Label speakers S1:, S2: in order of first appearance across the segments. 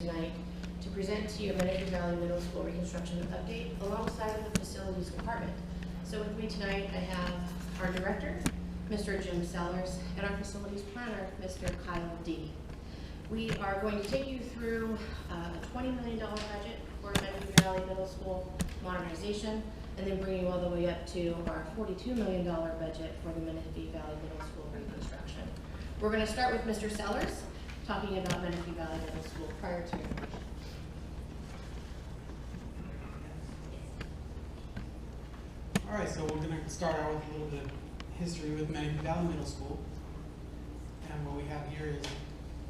S1: Tonight to present to you Menifee Valley Middle School reconstruction update alongside the facilities department. So with me tonight I have our director, Mr. Jim Sellers, and our facilities planner, Mr. Kyle D. We are going to take you through a $20 million budget for Menifee Valley Middle School modernization, and then bring you all the way up to our $42 million budget for the Menifee Valley Middle School reconstruction. We're going to start with Mr. Sellers, talking about Menifee Valley Middle School prior to renovation.
S2: All right, so we're going to start out with a little bit of history with Menifee Valley Middle School. And what we have here is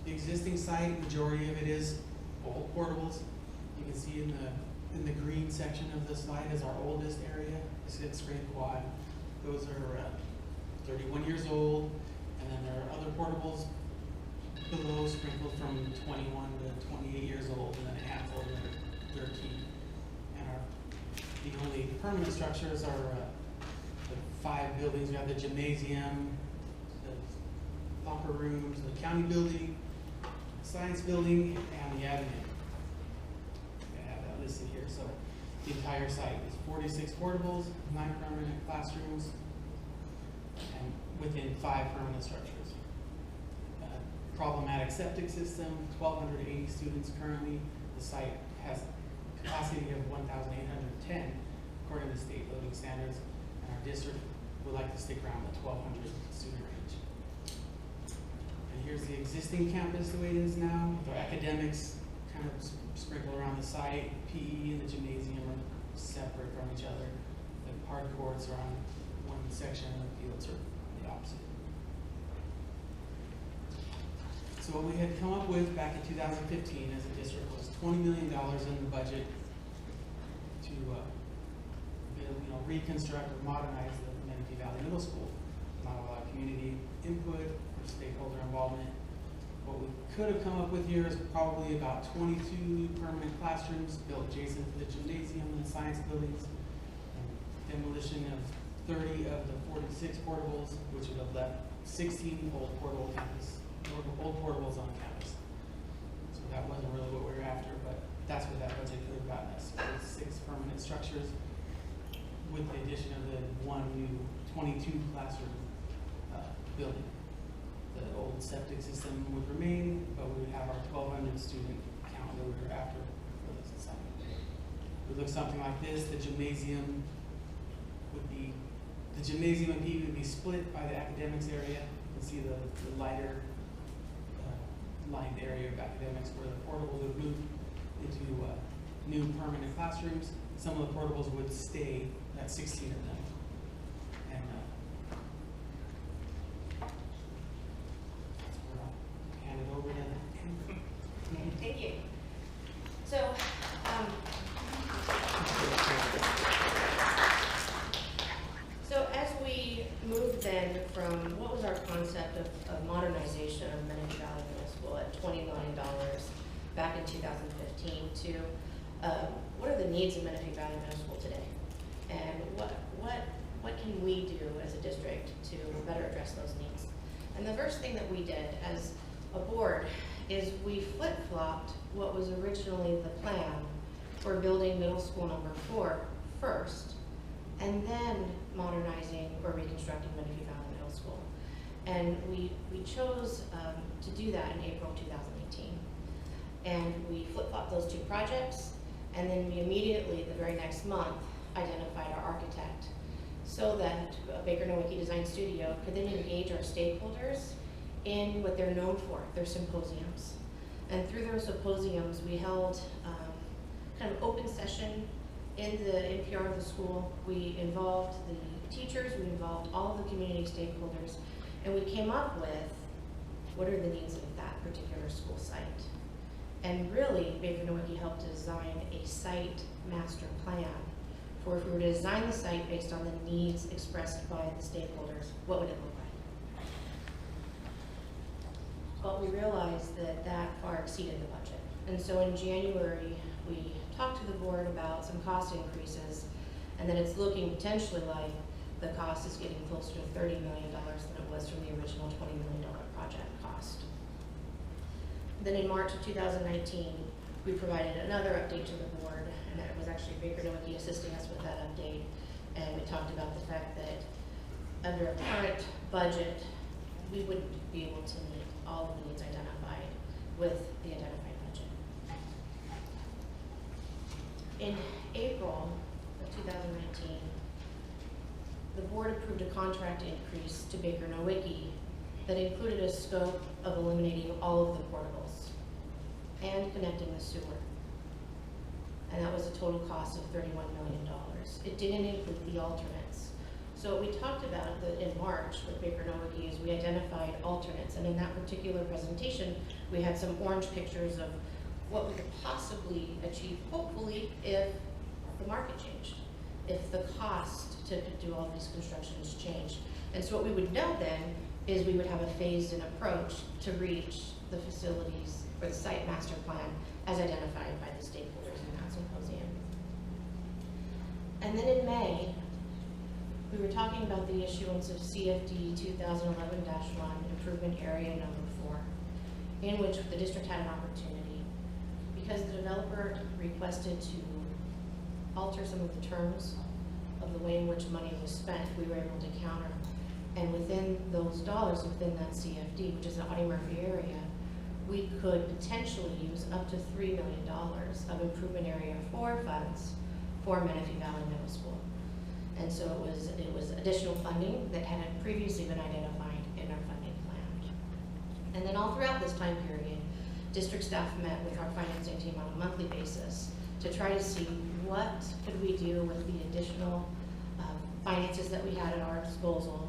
S2: the existing site. Majority of it is old portables. You can see in the green section of the slide is our oldest area, the 6th grade quad. Those are 31 years old, and then there are other portables below, sprinkled from 21 to 28 years old, and then a handful that are 13. And the only permanent structures are the 5 buildings. We have the gymnasium, the locker rooms, the county building, the science building, and the admin. I have that listed here. So the entire site is 46 portables, 9 permanent classrooms, and within 5 permanent structures. Problematic septic system, 1,280 students currently. The site has capacity of 1,810 according to state loading standards, and our district would like to stick around the 1,200 student range. And here's the existing campus the way it is now, with our academics kind of sprinkled around the site. PE and the gymnasium are separate from each other. The hard courts are on one section and the fields are the opposite. So what we had come up with back in 2015 as a district was $20 million in the budget to reconstruct or modernize the Menifee Valley Middle School. Not a lot of community input or stakeholder involvement. What we could have come up with here is probably about 22 permanent classrooms built adjacent to the gymnasium and the science buildings, and demolition of 30 of the 46 portables, which would have left 16 old portables on campus. So that wasn't really what we were after, but that's what that budget could have gotten us. 6 permanent structures with the addition of the 1 new 22 classroom building. The old septic system would remain, but we would have our 1,200 student count that we were after for this assignment. It would look something like this. The gymnasium would be, the gymnasium and PE would be split by the academics area. You can see the lighter lined area of academics where the portables would move into new permanent classrooms. Some of the portables would stay, at 16 of them. And that's where I'll hand it over to Amber.
S1: Thank you. So, as we moved then from what was our concept of modernization of Menifee Valley Middle School at $20 million back in 2015 to what are the needs of Menifee Valley Middle School today, and what can we do as a district to better address those needs? And the first thing that we did as a board is we flip-flopped what was originally the plan for building middle school number 4 first, and then modernizing or reconstructing Menifee Valley Middle School. And we chose to do that in April 2018. And we flip-flopped those 2 projects, and then we immediately, the very next month, identified our architect so that Baker Nowicki Design Studio could then engage our stakeholders in what they're known for, their symposiums. And through those symposiums, we held kind of open session in the NPR of the school. We involved the teachers, we involved all of the community stakeholders, and we came up with what are the needs of that particular school site. And really, Baker Nowicki helped design a site master plan for if we were to design the site based on the needs expressed by the stakeholders, what would it look like? But we realized that that far exceeded the budget. And so in January, we talked to the board about some cost increases, and then it's looking potentially like the cost is getting closer to $30 million than it was from the original $20 million project cost. Then in March of 2019, We provided another update to the board, and it was actually Baker Nowicki assisting us with that update. And we talked about the fact that under a current budget, we wouldn't be able to meet all of the needs identified with the identified budget. In April of 2019, the board approved a contract increase to Baker Nowicki that included a scope of eliminating all of the portables and connecting the sewer. And that was a total cost of $31 million. It didn't include the alternates. So what we talked about in March with Baker Nowicki is we identified alternates, and in that particular presentation, we had some orange pictures of what we could possibly achieve, hopefully, if the market changed, if the cost to do all these constructions changed. And so what we would know then is we would have a phased-in approach to reach the facilities or the site master plan as identified by the stakeholders in that symposium. And then in May, we were talking about the issuance of CFD 2011-1 Improvement Area Number 4, in which the district had an opportunity, because the developer requested to alter some of the terms of the way in which money was spent. We were able to counter. And within those dollars, within that CFD, which is the Audie Murphy area, we could potentially use up to $3 million of Improvement Area 4 funds for Menifee Valley Middle School. And so it was additional funding that had previously been identified in our funding plan. And then all throughout this time period, district staff met with our financing team on a monthly basis to try to see what could we do with the additional finances that we had at our disposal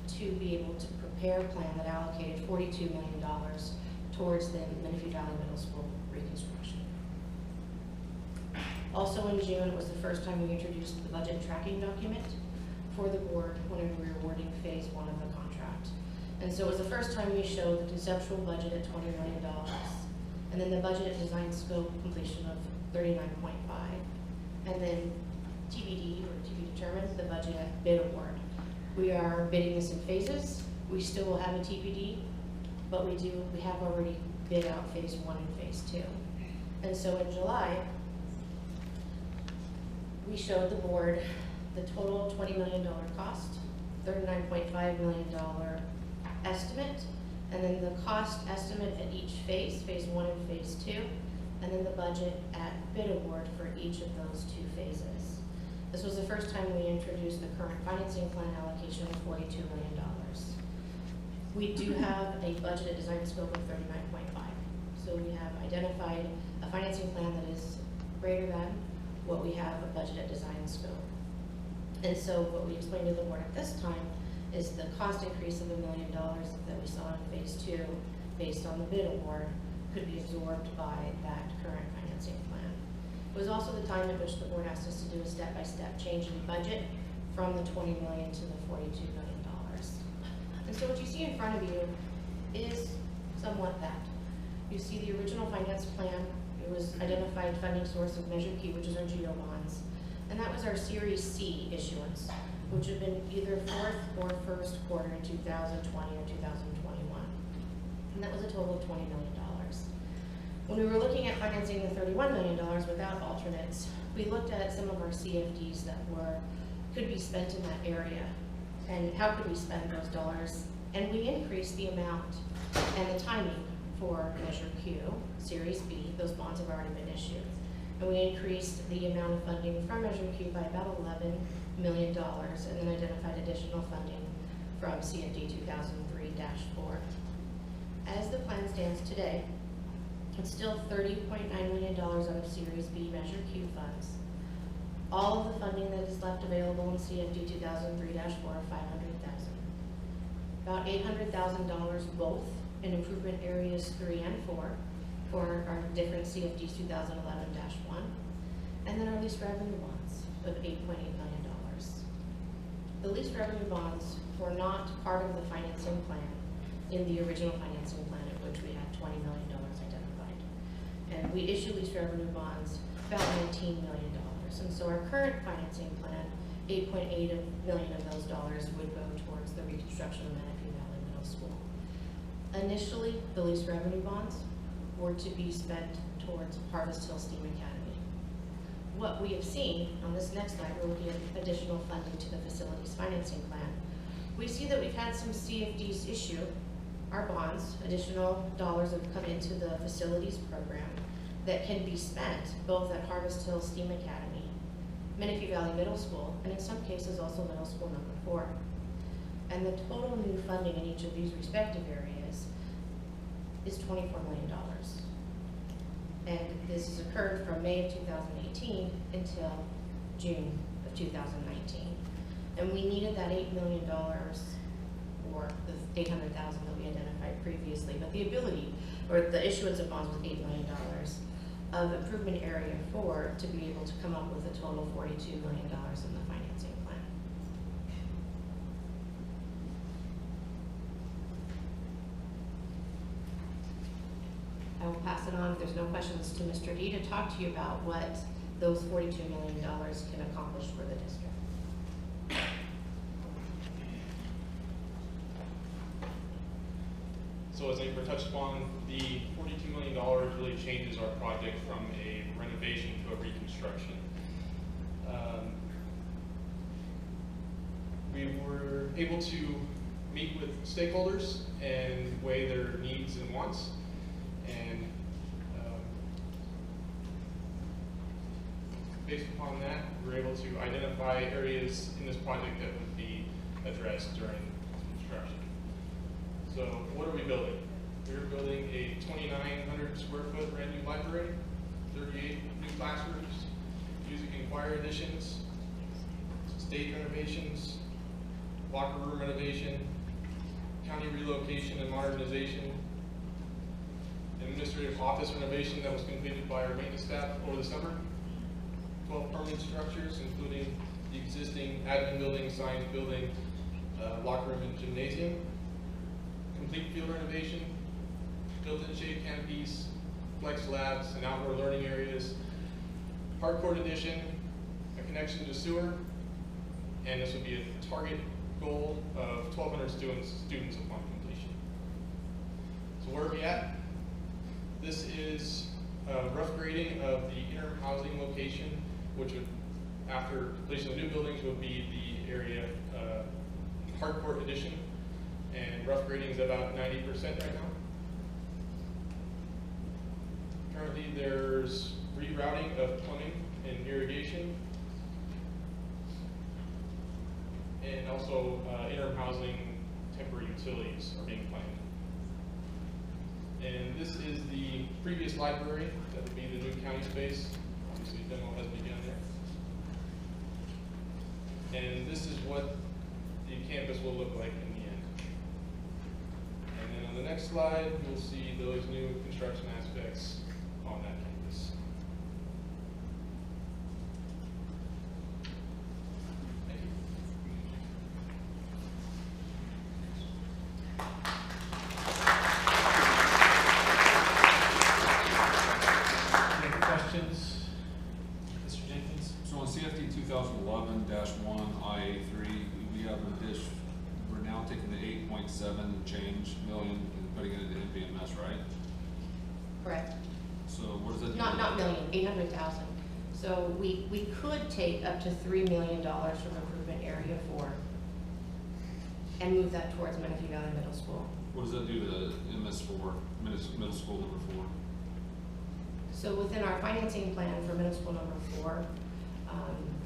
S1: to be able to prepare a plan that allocated $42 million towards the Menifee Valley Middle School reconstruction. Also in June, it was the first time we introduced the budget tracking document for the board when we were awarding phase 1 of the contract. And so it was the first time we showed the conceptual budget at $20 million, and then the budget design scope completion of 39.5, and then TBD, or to be determined, the budget at bid award. We are bidding this in phases. We still will have a TBD, but we have already bid out phase 1 and phase 2. And so in July, we showed the board the total $20 million cost, $39.5 million estimate, and then the cost estimate at each phase 1 and phase 2, and then the budget at bid award for each of those 2 phases. This was the first time we introduced the current financing plan allocation of $42 million. We do have a budgeted design scope of 39.5. So we have identified a financing plan that is greater than what we have a budgeted design scope. And so what we explained to the board at this time is the cost increase of $1 million that we saw in phase 2 based on the bid award could be absorbed by that current financing plan. It was also the time at which the board asked us to do a step-by-step change in budget from the $20 million to the $42 million. And so what you see in front of you is somewhat that. You see the original finance plan. It was identified funding source of Measure Q, which is our GEO bonds. And that was our Series C issuance, which had been either fourth or first quarter in 2020 or 2021. And that was a total of $20 million. When we were looking at financing the $31 million without alternates, we looked at some of our CFDs that could be spent in that area, and how could we spend those dollars. And we increased the amount and the timing for Measure Q, Series B. Those bonds have already been issued. And we increased the amount of funding from Measure Q by about $11 million, and then identified additional funding from CFD 2003-4. As the plan stands today, it's still $30.9 million out of Series B Measure Q funds. All of the funding that is left available in CFD 2003-4 are $500,000. About $800,000 both in improvement areas 3 and 4 for our different CFDs 2011-1, and then our lease revenue bonds of $8.8 million. The lease revenue bonds were not part of the financing plan in the original financing plan, at which we had $20 million identified. And we issued lease revenue bonds about $19 million. And so our current financing plan, $8.8 million of those dollars would go towards the reconstruction of Menifee Valley Middle School. Initially, the lease revenue bonds were to be spent towards Harvest Hill STEAM Academy. What we have seen on this next slide, we're looking at additional funding to the facilities financing plan. We see that we've had some CFDs issue our bonds, additional dollars have come into the facilities program that can be spent both at Harvest Hill STEAM Academy, Menifee Valley Middle School, and in some cases also Middle School number 4. And the total new funding in each of these respective areas is $24 million. And this has occurred from May of 2018 until June of 2019. And we needed that $8 million or the $800,000 that we identified previously, but the ability, or the issuance of bonds with $8 million of improvement area 4 to be able to come up with a total $42 million in the financing plan. I will pass it on, if there's no questions, to Mr. D to talk to you about what those $42 million can accomplish for the district.
S3: So as Amber touched upon, the $42 million really changes our project from a renovation to a reconstruction. We were able to meet with stakeholders and weigh their needs and wants, and based upon that, we were able to identify areas in this project that would be addressed during construction. So what are we building? We're building a 2,900 square foot brand new library, 38 new classrooms, music and choir additions, stage renovations, locker room renovation, county relocation and modernization, an administrative office renovation that was completed by our maintenance staff over the summer, 12 permanent structures, including the existing admin building, science building, locker room and gymnasium, complete field renovation, built-in shade canopies, flex labs, and outdoor learning areas, hardcourt addition, a connection to sewer, and this would be a target goal of 1,200 students upon completion. So where are we at? This is a rough grading of the interim housing location, which would, after completion of new buildings, would be the area hardcourt addition. And rough grading is about 90% right now. Currently there's rerouting of plumbing and irrigation. And also interim housing temporary utilities are being planned. And this is the previous library, that would be the new county space. Obviously demo has begun there. And this is what the campus will look like in the end. And then on the next slide, you'll see those new construction aspects on that campus. Thank you.
S2: Any questions? Mr. Jenkins?
S4: So on CFD 2011-1 IA3, we have a dish. We're now taking the 8.7 change million and putting it into NBMS, right?
S1: Correct.
S4: So what does that do?
S1: Not million, 800,000. So we could take up to $3 million from improvement area 4 and move that towards Menifee Valley Middle School.
S4: What does that do to MS4, middle school number 4?
S1: So within our financing plan for middle school number 4,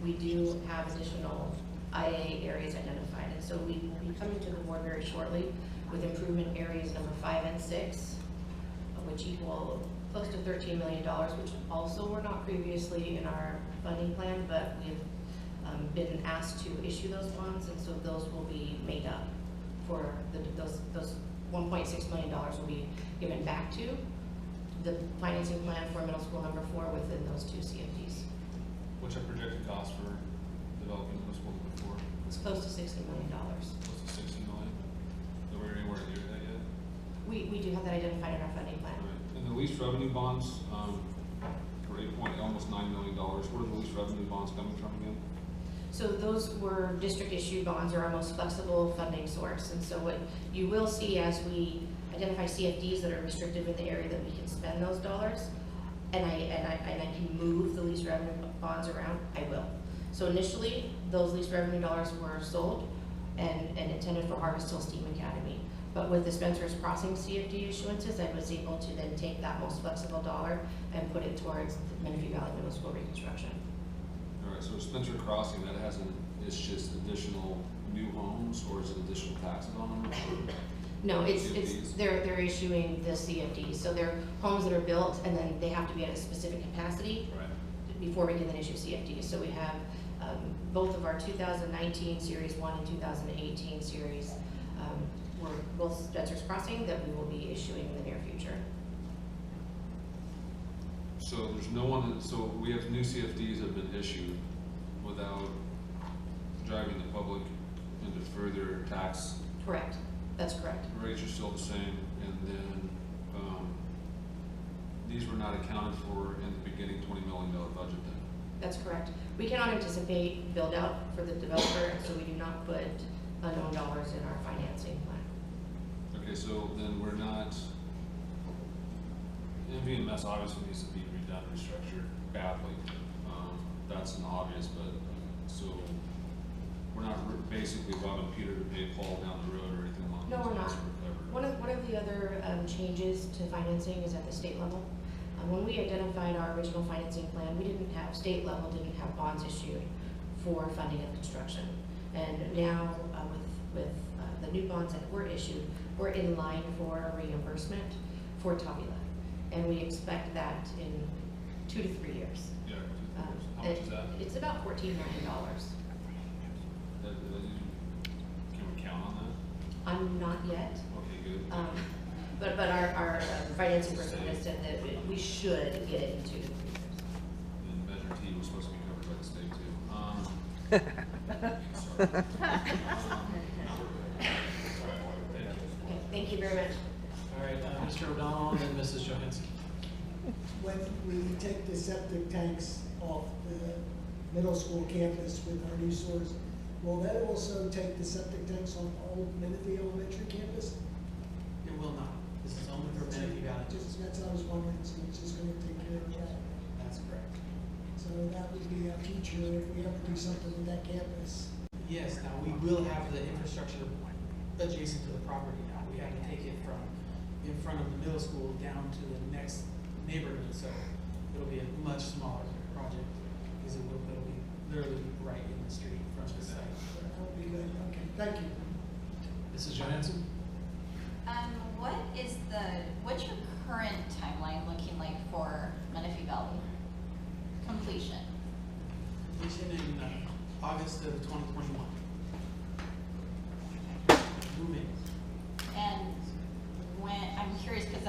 S1: we do have additional IA areas identified. And so we will be coming to the board very shortly with improvement areas number 5 and 6, which equal close to $13 million, which also were not previously in our funding plan, but we've been asked to issue those bonds, and so those will be made up for those $1.6 million will be given back to the financing plan for middle school number 4 within those 2 CFDs.
S4: What's our projected cost for developing middle school number 4?
S1: It's close to $60 million.
S4: Close to 60 million. Are we anywhere near that yet?
S1: We do have that identified in our funding plan.
S4: Right. And the lease revenue bonds for almost $9 million. Where are the lease revenue bonds coming from again?
S1: So those were district issued bonds, are our most flexible funding source. And so what you will see as we identify CFDs that are restricted in the area that we can spend those dollars, and I can move the lease revenue bonds around, I will. So initially, those lease revenue dollars were sold and intended for Harvest Hill Steam Academy. But with the Spencer's Crossing CFD issuances, I was able to then take that most flexible dollar and put it towards the Menifee Valley Middle School reconstruction.
S4: All right, so Spencer Crossing, that hasn't, it's just additional new homes, or is it additional taxes on them? Or
S1: No, it's,
S4: CFDs?
S1: they're issuing the CFDs, so they're homes that are built and then they have to be at a specific capacity
S4: Right.
S1: before we can then issue CFDs. So we have, both of our 2019 Series 1 and 2018 Series, were both Spencer's Crossing that we will be issuing in the near future.
S4: So there's no one, so we have new CFDs have been issued without driving the public into further tax.
S1: Correct, that's correct.
S4: Rates are still the same, and then, these were not accounted for in the beginning $20 million budget then.
S1: That's correct. We cannot anticipate build out for the developer, so we do not put unknown dollars in our financing plan.
S4: Okay, so then we're not, MVMS obviously needs to be redone, restructured badly. That's an obvious, but, so, we're not basically robbing Peter to pay Paul down the road or anything along those
S1: No, we're
S4: lines
S1: not.
S4: or whatever.
S1: One of the other changes to financing is at the state level. When we identified our original financing plan, we didn't have, state level didn't have bonds issued for funding of construction. And now with the new bonds that were issued, we're in line for a reimbursement for Tabula. And we expect that in 2 to 3 years.
S4: Yeah, how much is that?
S1: It's about $14 million.
S4: Can we count on that?
S1: I'm not yet.
S4: Okay, good.
S1: But our financing person has said that we should get it in 2 to 3 years.
S4: And Measure T was supposed to be covered by the state too. Sorry.
S1: Okay, thank you very much.
S2: All right, Mr. O'Donnell and then Mrs. Johansson.
S5: When we take the septic tanks off the middle school campus with our new source, will that also take the septic tanks on old Menifee Elementary campus?
S2: It will not. This is only for Menifee Valley.
S5: Just, that's what I was wondering, so it's just gonna take care of that.
S2: That's correct.
S5: So that would be a feature if we ever do something with that campus.
S2: Yes, now we will have the infrastructure adjacent to the property now. We have to take it from in front of the middle school down to the next neighborhood, so it'll be a much smaller project because it'll be literally right in the street in front of the site.
S5: So that would be good, okay, thank you.
S2: Mrs. Johansson?
S6: What's your current timeline looking like for Menifee Valley completion?
S2: Completion in August of 2021. Moving.
S6: And when, I'm curious because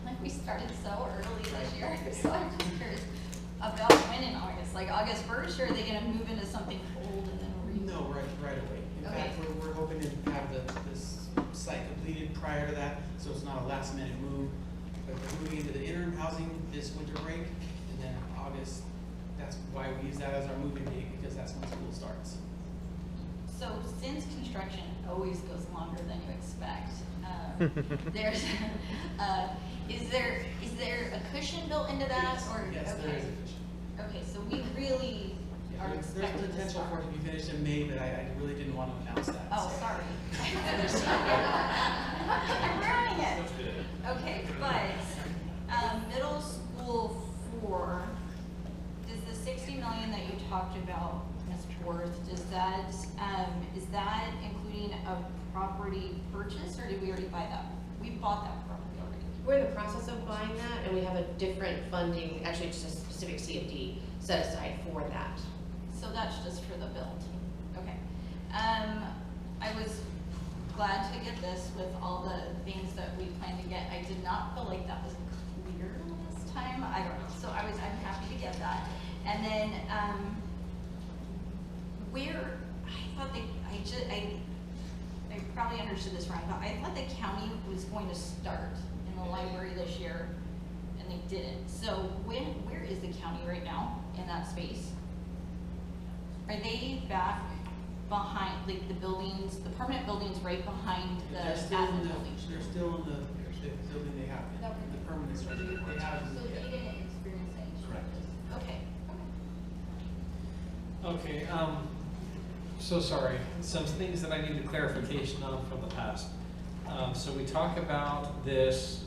S6: like we started so early this year, so I'm just curious about when in August, like August 1st, or are they gonna move into something old and then
S2: No, right away. In
S6: Okay.
S2: fact, we're hoping to have this site completed prior to that, so it's not a last minute move. But we're moving into the interim housing this winter break, and then August, that's why we use that as our moving date, because that's when school starts.
S6: So since construction always goes longer than you expect, there's, is there a cushion built into that, or?
S2: Yes, there
S6: okay.
S2: is a cushion.
S6: Okay, so we really are
S2: There's
S6: expecting to
S2: potential for
S6: start.
S2: it to be finished in May, but I really didn't want to announce that.
S6: Oh,
S2: so.
S6: sorry. I'm ruining it. Okay, but, middle school 4, does the 60 million that you talked about, Ms. Worth, does that, is that including a property purchase, or did we already buy that? We bought that property already.
S1: We're in the process of buying that, and we have a different funding, actually just a specific CFD set aside for that.
S6: So that's just for the build. Okay. I was glad to get this with all the things that we planned to get. I did not feel like that was clear last time. I don't know. So I'm happy to get that. And then, I probably understood this wrong, but I thought the county was going to start in the library this year, and they didn't. So where is the county right now in that space? Are they back behind, like the buildings, the permanent buildings right behind the
S2: They're still in
S6: admin
S2: the,
S6: building?
S2: they're still in the building they have, the permanent structure they have.
S6: So they didn't experience
S7: Okay, so sorry, some things that I needed clarification on from the past. So we talk about this,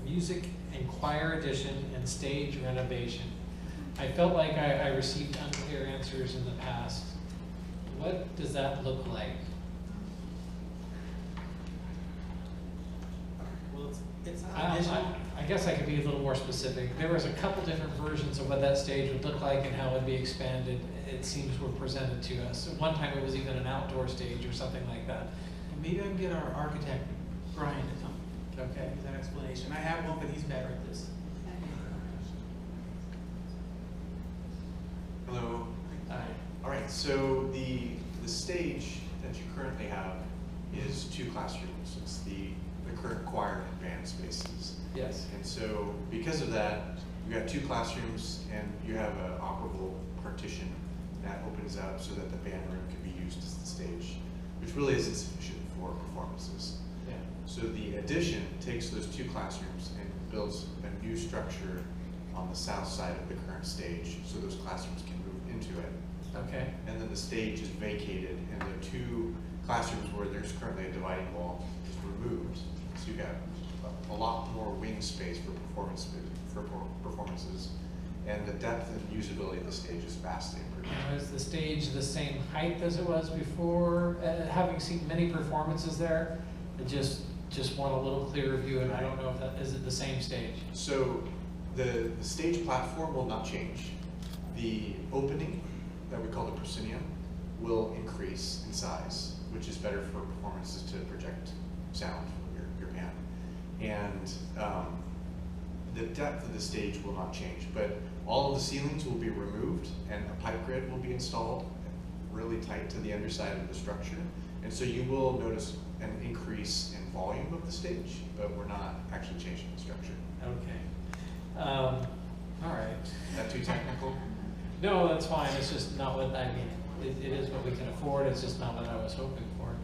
S7: music and choir addition and stage renovation. I felt like I received unclear answers in the past. What does that look like?
S2: Well, it's not additional.
S7: I guess I could be a little more specific. There was a couple different versions of what that stage would look like and how it would be expanded. It seems were presented to us. At one time it was even an outdoor stage or something like that.
S2: Maybe I can get our architect, Brian, to come.
S7: Okay.
S2: Give that explanation. I have one, but he's better at this.
S8: Hello.
S7: Hi.
S8: All right, so the stage that you currently have is 2 classrooms. It's the current choir and band spaces.
S7: Yes.
S8: And so because of that, you have 2 classrooms and you have an operable partition that opens up so that the band room can be used as the stage, which really isn't sufficient for performances.
S7: Yeah.
S8: So the addition takes those 2 classrooms and builds a new structure on the south side of the current stage, so those classrooms can move into it.
S7: Okay.
S8: And then the stage is vacated, and the 2 classrooms where there's currently a dividing wall is removed. So you got a lot more wing space for performances, and the depth and usability of the stage is vastly improved.
S7: Now, is the stage the same height as it was before? Having seen many performances there, I just want a little clearer view, and I don't know if that, is it the same stage?
S8: So the stage platform will not change. The opening that we call the proscenium will increase in size, which is better for performances to project sound from your band. And the depth of the stage will not change, but all of the ceilings will be removed and a pipe grid will be installed really tight to the underside of the structure. And so you will notice an increase in volume of the stage, but we're not actually changing the structure.
S7: Okay. All right.
S8: Is that too technical?
S7: No, that's fine. It's just not what, I mean, it is what we can afford. It's just not what I was hoping for.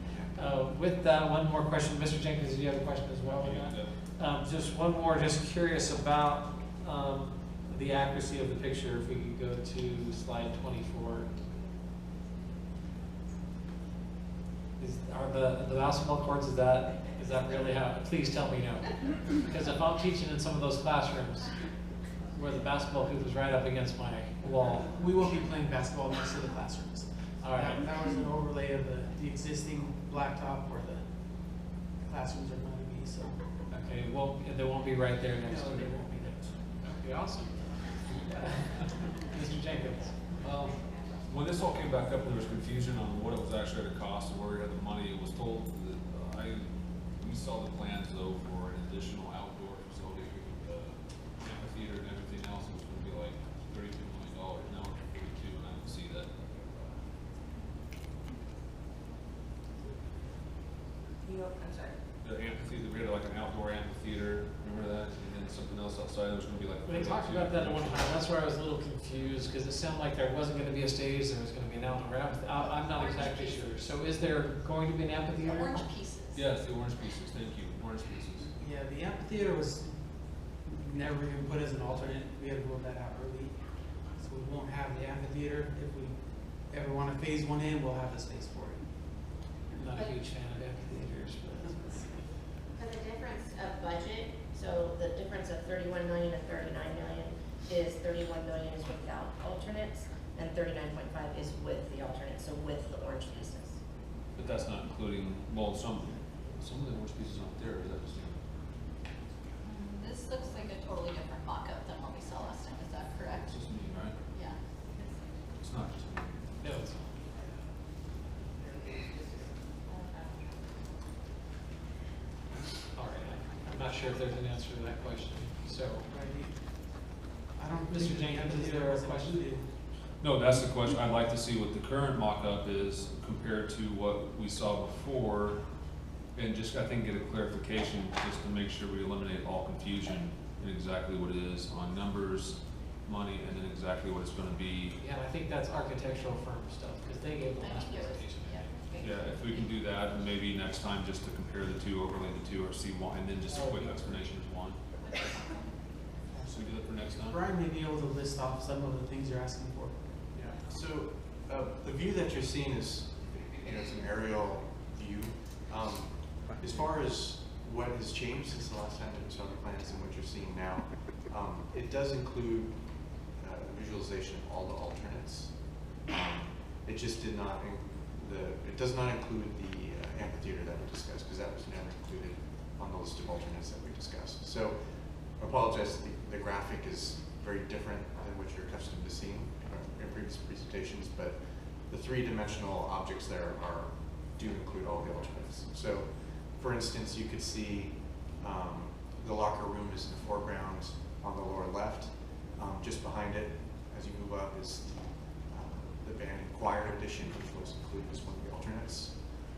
S7: With that, one more question. Mr. Jenkins, did you have a question as well? Just one more, just curious about the accuracy of the picture. If we could go to slide 24. Are the basketball courts, is that really how, please tell me no. Because if I'm teaching in some of those classrooms where the basketball hoop is right up against my wall.
S2: We won't be playing basketball next to the classrooms.
S7: All right.
S2: That was an overlay of the existing blacktop where the classrooms are going to be, so.
S7: Okay, well, they won't be right there next to
S2: No,
S7: me.
S2: they won't be there.
S7: Okay, awesome. Mr. Jenkins.
S4: When this all came back up, there was confusion on what it was actually going to cost and where we had the money. It was told that we saw the plans though for an additional outdoor facility, amphitheater and everything else. It was going to be like $32 million. Now we're at 42, and I don't see that.
S6: I'm sorry.
S4: The amphitheater, we had like an outdoor amphitheater. Remember that? And then something else outside. There was going to be like.
S7: We talked about that at one time. That's where I was a little confused because it sounded like there wasn't going to be a stage. There was going to be an outdoor amphitheater. I'm not exactly sure. So is there going to be an
S6: The
S7: amphitheater?
S6: orange pieces.
S4: Yes, the orange pieces. Thank you. Orange pieces.
S2: Yeah, the amphitheater was never even put as an alternate. We had to rule that out early. So we won't have the amphitheater. If we ever want to phase one in, we'll have the space for it.
S7: I'm not a huge fan of amphitheaters, but.
S1: For the difference of budget, so the difference of 31 million to 39 million is 31 million is without alternates and 39.5 is with the alternates, so with the orange pieces.
S4: But that's not including, well, some of the orange pieces aren't there. Is that just?
S6: This looks like a totally different mock-up than what we saw last time, is that correct?
S4: It's just me, right?
S6: Yeah.
S4: It's not just me.
S7: No, it's not. All right, I'm not sure if there's an answer to that question, so.
S2: I don't.
S7: Mr.
S2: think the
S7: Jenkins, is
S2: amphitheater
S7: there a
S2: was
S7: question?
S2: included.
S4: No, that's the question. I'd like to see what the current mock-up is compared to what we saw before. And just, I think, get a clarification just to make sure we eliminate all confusion in exactly what it is on numbers, money, and then exactly what it's gonna be.
S7: Yeah, and I think that's architectural firm stuff, because they gave the
S6: I
S7: last
S6: think it was,
S7: presentation.
S6: yeah.
S4: Yeah, if we can do that, and maybe next time just to compare the two, overlay the two, or see one, and then just a quick explanation is one. So we do that for next time?
S2: Brian may be able to list off some of the things you're asking for.
S4: Yeah.
S8: So the view that you're seeing is, it's an aerial view. As far as what has changed since the last time that we saw the plans and what you're seeing now, it does include visualization of all the alternates. It just did not, it does not include the amphitheater that we discussed, because that was never included on the list of alternates that we discussed. So I apologize, the graphic is very different than what you're accustomed to seeing in previous presentations, but the three-dimensional objects there do include all the alternates. So for instance, you could see the locker room is in the foreground on the lower left. Just behind it, as you move up, is the band and choir edition, which was included as one of the alternates,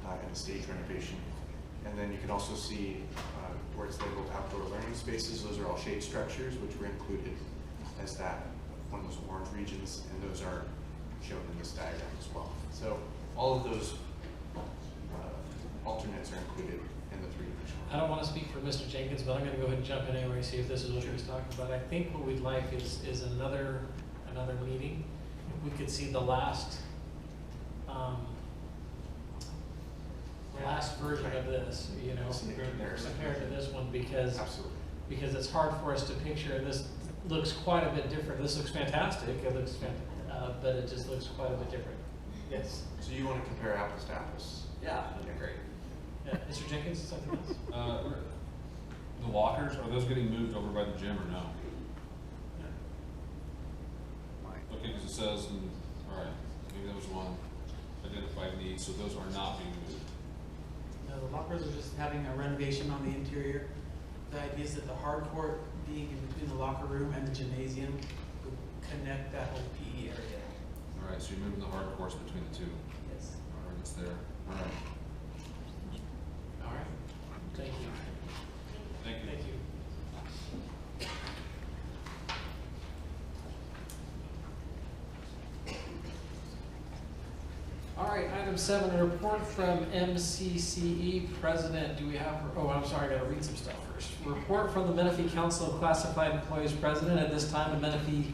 S8: and the stage renovation. And then you can also see where it's labeled outdoor learning spaces. Those are all shade structures, which were included as that one of those orange regions, and those are shown in this diagram as well. So all of those alternates are included in the three-dimensional.
S7: I don't want to speak for Mr. Jenkins, but I'm going to go ahead and jump in anyway, see if this is what he was talking about. I think what we'd like is another meeting. If we could see the last version of this, compared to this one, because
S8: Absolutely.
S7: because it's hard for us to picture. And this looks quite a bit different. This looks fantastic. It looks but it just looks quite a bit different. Yes.
S8: So you want to compare apples to apples?
S7: Yeah, that'd be great. Yeah, Mr. Jenkins, something else?
S4: The lockers, are those getting moved over by the gym or no? Okay, because it says, all right, maybe that was one identified need, so those are not being moved.
S2: No, the lockers are just having a renovation on the interior. The idea is that the hard court being in between the locker room and the gymnasium would connect that whole PE area.
S4: All right, so you're moving the hard course between the two.
S2: Yes.
S4: All right, it's there. All right.
S7: All right. Thank you.
S4: Thank you.
S7: Thank you. All right, item 7, a report from MCCE President. Do we have, I'm sorry, I gotta read some stuff first. Report from the Menifee Council of Classified Employees President. At this time, the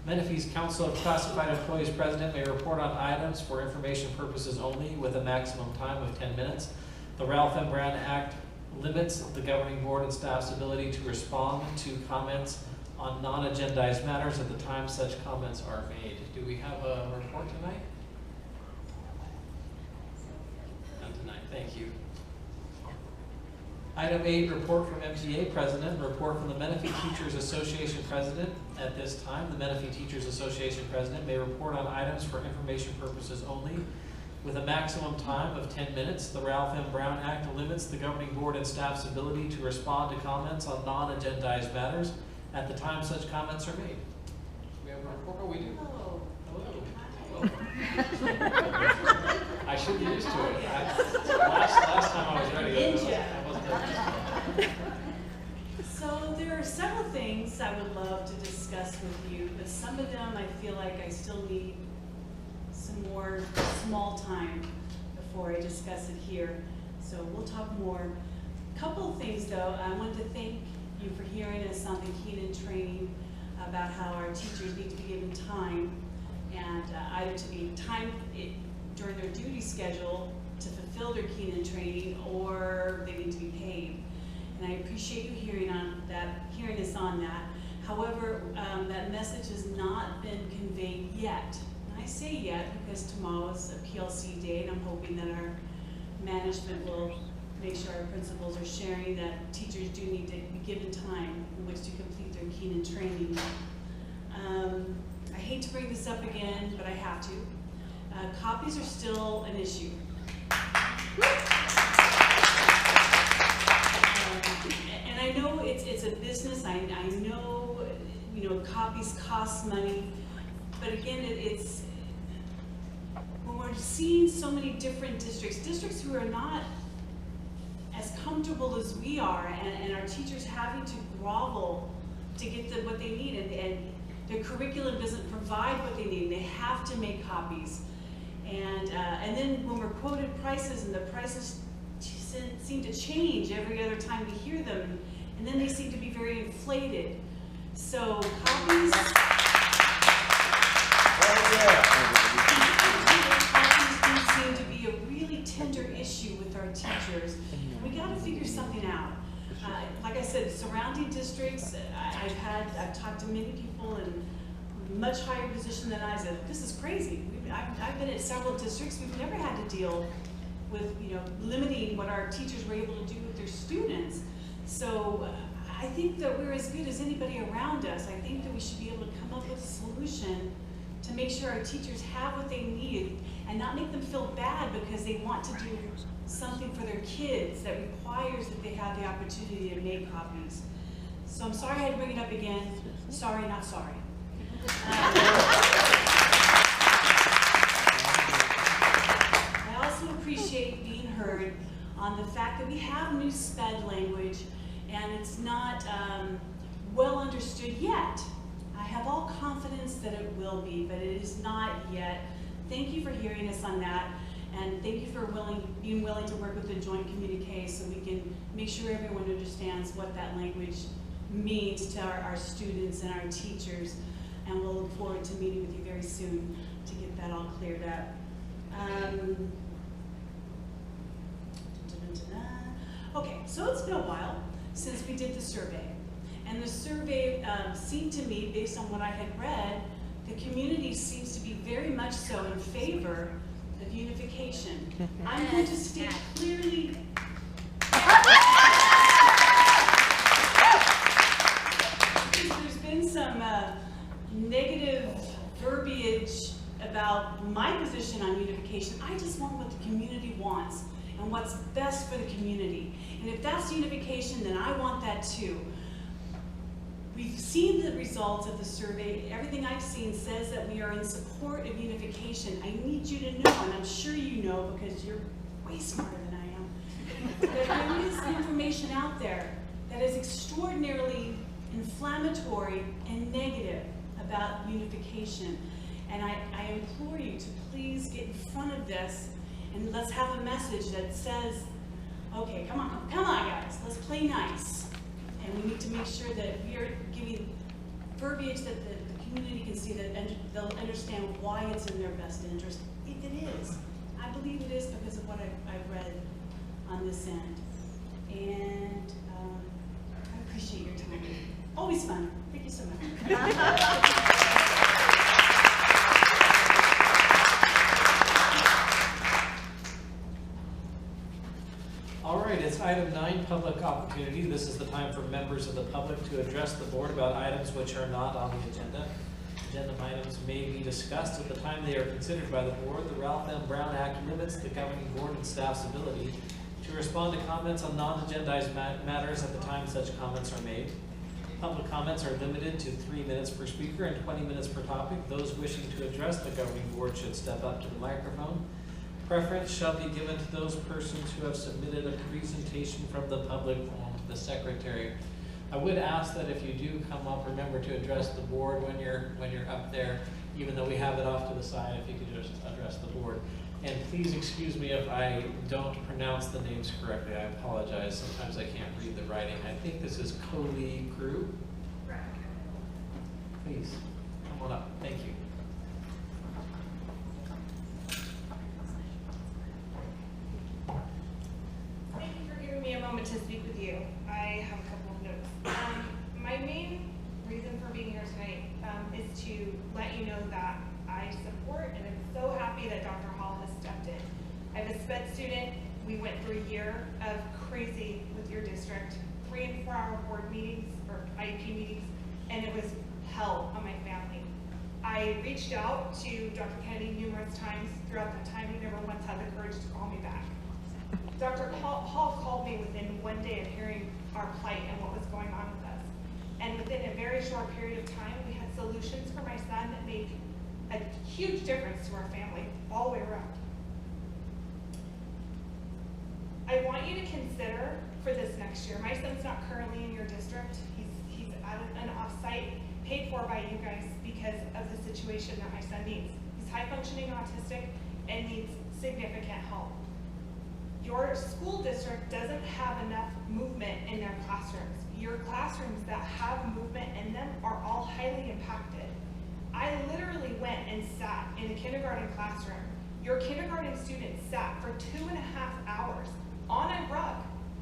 S7: Menifee's Council of Classified Employees President may report on items for information purposes only with a maximum time of 10 minutes. The Ralph M. Brown Act limits the governing board and staff's ability to respond to comments on non-agendized matters at the time such comments are made. Do we have a report tonight? Not tonight, thank you. Item 8, report from MTA President, report from the Menifee Teachers Association President. At this time, the Menifee Teachers Association President may report on items for information purposes only with a maximum time of 10 minutes. The Ralph M. Brown Act limits the governing board and staff's ability to respond to comments on non-agendized matters at the time such comments are made. We have a report? Oh, we do.
S1: Hello.
S7: Hello. I should get used to it. Last time I was ready.
S9: Ninja.
S7: I wasn't ready.
S9: So there are several things I would love to discuss with you, but some of them I feel like I still need some more small time before I discuss it here. So we'll talk more. A couple of things though, I want to thank you for hearing us on the Keenan training about how our teachers need to be given time, and either to be time during their duty schedule to fulfill their Keenan training, or they need to be paid. And I appreciate you hearing us on that. However, that message has not been conveyed yet. And I say yet because tomorrow is a PLC day, and I'm hoping that our management will make sure our principals are sharing that teachers do need to be given time in which to complete their Keenan training. I hate to bring this up again, but I have to. Copies are still an issue. And I know it's a business. I know, copies cost money, but again, it's when we're seeing so many different districts who are not as comfortable as we are, and our teachers having to grovel to get what they need, and their curriculum doesn't provide what they need. They have to make copies, and then when we're quoted prices, and the prices seem to change every other time we hear them, and then they seem to be very inflated. So copies. surrounding districts, I've talked to many people in much higher position than I said, this is crazy. I've been at several districts, we've never had to deal with, limiting what our teachers were able to do with their students. So I think that we're as good as anybody around us. I think that we should be able to come up with a solution to make sure our teachers have what they need and not make them feel bad because they want to do something for their kids that requires that they have the opportunity to make copies. So I'm sorry I had to bring it up again. Sorry, not sorry. I also appreciate being heard on the fact that we have new SPED language and it's not well understood yet. I have all confidence that it will be, but it is not yet. Thank you for hearing us on that, and thank you for being willing to work with the joint communique so we can make sure everyone understands what that language means to our students and our teachers. And we'll look forward to meeting with you very soon to get that all cleared up. Okay, so it's been a while since we did the survey. And the survey seemed to me, based on what I had read, the community seems to be very much so in favor of unification. I'm going to state clearly. There's been some negative verbiage about my position on unification. I just want what the community wants and what's best for the community. And if that's unification, then I want that too. We've seen the results of the survey. Everything I've seen says that we are in support of unification. I need you to know, and I'm sure you know because you're way smarter than I am, that there is information out there that is extraordinarily inflammatory and negative about unification. And I implore you to please get in front of this and let's have a message that says, okay, come on guys, let's play nice. And we need to make sure that we are giving verbiage that the community can see, that they'll understand why it's in their best interest. If it is, I believe it is because of what I've read on this end. And I appreciate your time. Always fun. Thank you so much.
S7: All right, it's item 9, public opportunity. This is the time for members of the public to address the board about items which are not on the agenda. Agenda items may be discussed at the time they are considered by the board. The Ralph M. Brown Act limits the governing board and staff's ability to respond to comments on non-agendized matters at the time such comments are made. Public comments are limited to 3 minutes per speaker and 20 minutes per topic. Those wishing to address the governing board should step up to the microphone. Preference shall be given to those persons who have submitted a presentation from the public form to the secretary. I would ask that if you do come up, remember to address the board when you're up there, even though we have it off to the side, if you could just address the board. And please excuse me if I don't pronounce the names correctly. I apologize. Sometimes I can't read the writing. I think this is Coley Crew. Please, come on up. Thank you.
S10: Thank you for giving me a moment to speak with you. I have a couple of notes. My main reason for being here tonight is to let you know that I support and I'm so happy that Dr. Hall has stepped in. I have a SPED student. We went through a year of crazy with your district, 3 and 4 hour board meetings or IEP meetings, and it was hell on my family. I reached out to Dr. Kennedy numerous times throughout that time. He never once had the courage to call me back. Dr. Hall called me within 1 day of hearing our plight and what was going on with us. And within a very short period of time, we had solutions for my son that made a huge difference to our family all the way around. I want you to consider for this next year, my son's not currently in your district. He's at an off-site paid for by you guys because of the situation that my son needs. He's high-functioning autistic and needs significant help. Your school district doesn't have enough movement in their classrooms. Your classrooms that have movement in them are all highly impacted. I literally went and sat in a kindergarten classroom. Your kindergarten students sat for 2.5 hours on a rug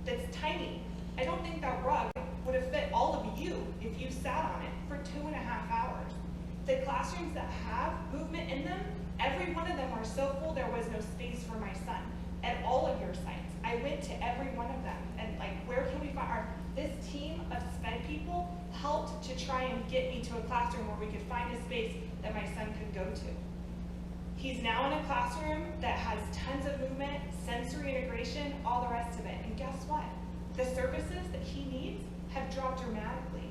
S10: that's tiny. I don't think that rug would have fit all of you if you sat on it for 2.5 hours. The classrooms that have movement in them, every one of them are so full there was no space for my son at all of your sites. I went to every one of them and like, where can we find this team of SPED people helped to try and get me to a classroom where we could find a space that my son could go to. He's now in a classroom that has tons of movement, sensory integration, all the rest of it. And guess what? The services that he needs have dropped dramatically.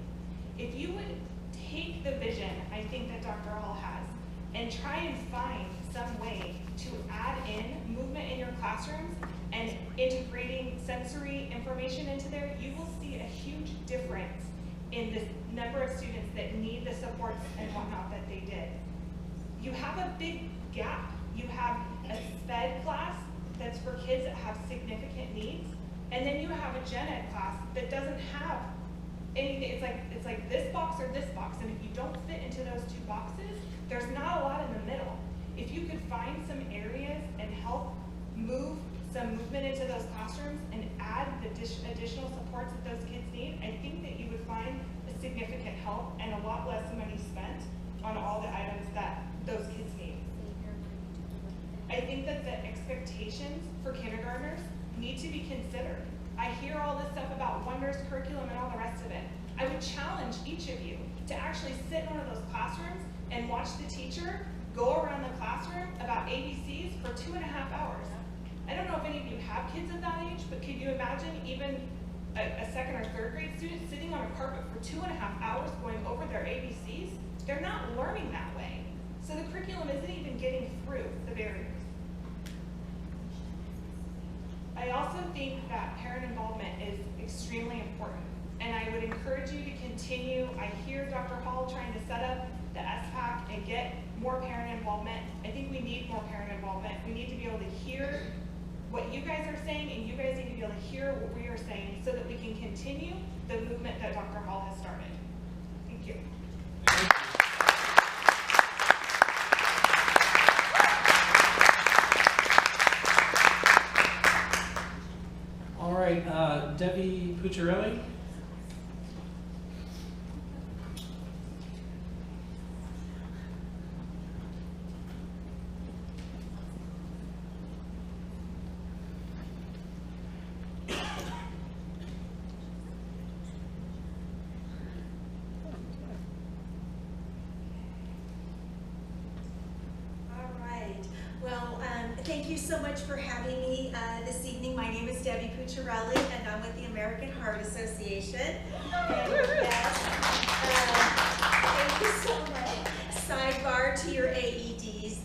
S10: If you would take the vision, I think that Dr. Hall has, and try and find some way to add in movement in your classrooms and integrating sensory information into there, you will see a huge difference in the number of students that need the supports and whatnot that they did. You have a big gap. You have a SPED class that's for kids that have significant needs, and then you have a gen ed class that doesn't have anything. It's like this box or this box, and if you don't fit into those two boxes, there's not a lot in the middle. If you could find some areas and help move some movement into those classrooms and add the additional supports that those kids need, I think that you would find a significant help and a lot less money spent on all the items that those kids need. I think that the expectations for kindergartners need to be considered. I hear all this stuff about Wonders curriculum and all the rest of it. I would challenge each of you to actually sit in one of those classrooms and watch the teacher go around the classroom about ABCs for 2.5 hours. I don't know if any of you have kids at that age, but could you imagine even a second or third grade student sitting on a carpet for 2.5 hours going over their ABCs? They're not learning that way. So the curriculum isn't even getting through the barriers. I also think that parent involvement is extremely important. And I would encourage you to continue. I hear Dr. Hall trying to set up the SPAC and get more parent involvement. I think we need more parent involvement. We need to be able to hear what you guys are saying, and you guys need to be able to hear what we are saying so that we can continue the movement that Dr. Hall has started. Thank you.
S7: All right, Debbie Pucciarelli.
S11: Thank you so much for having me this evening. My name is Debbie Pucciarelli, and I'm with the American Heart Association. And yes, thank you so much. Sidebar to your AEDs,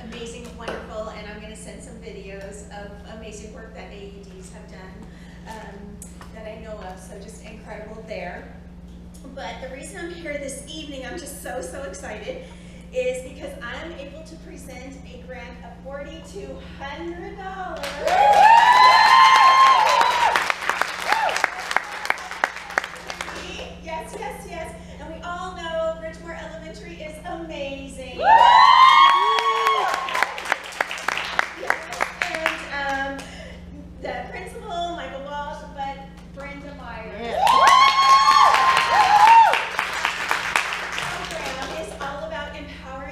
S11: amazing, wonderful, and I'm going to send some videos of amazing work that AEDs have done that I know of, so just incredible there. But the reason I'm here this evening, I'm just so excited, is because I'm able to present a grant of $4,200. Yes. And we all know Ridgemore Elementary is amazing. Yes, and the principal, Michael Walsh, but Brenda Meyer.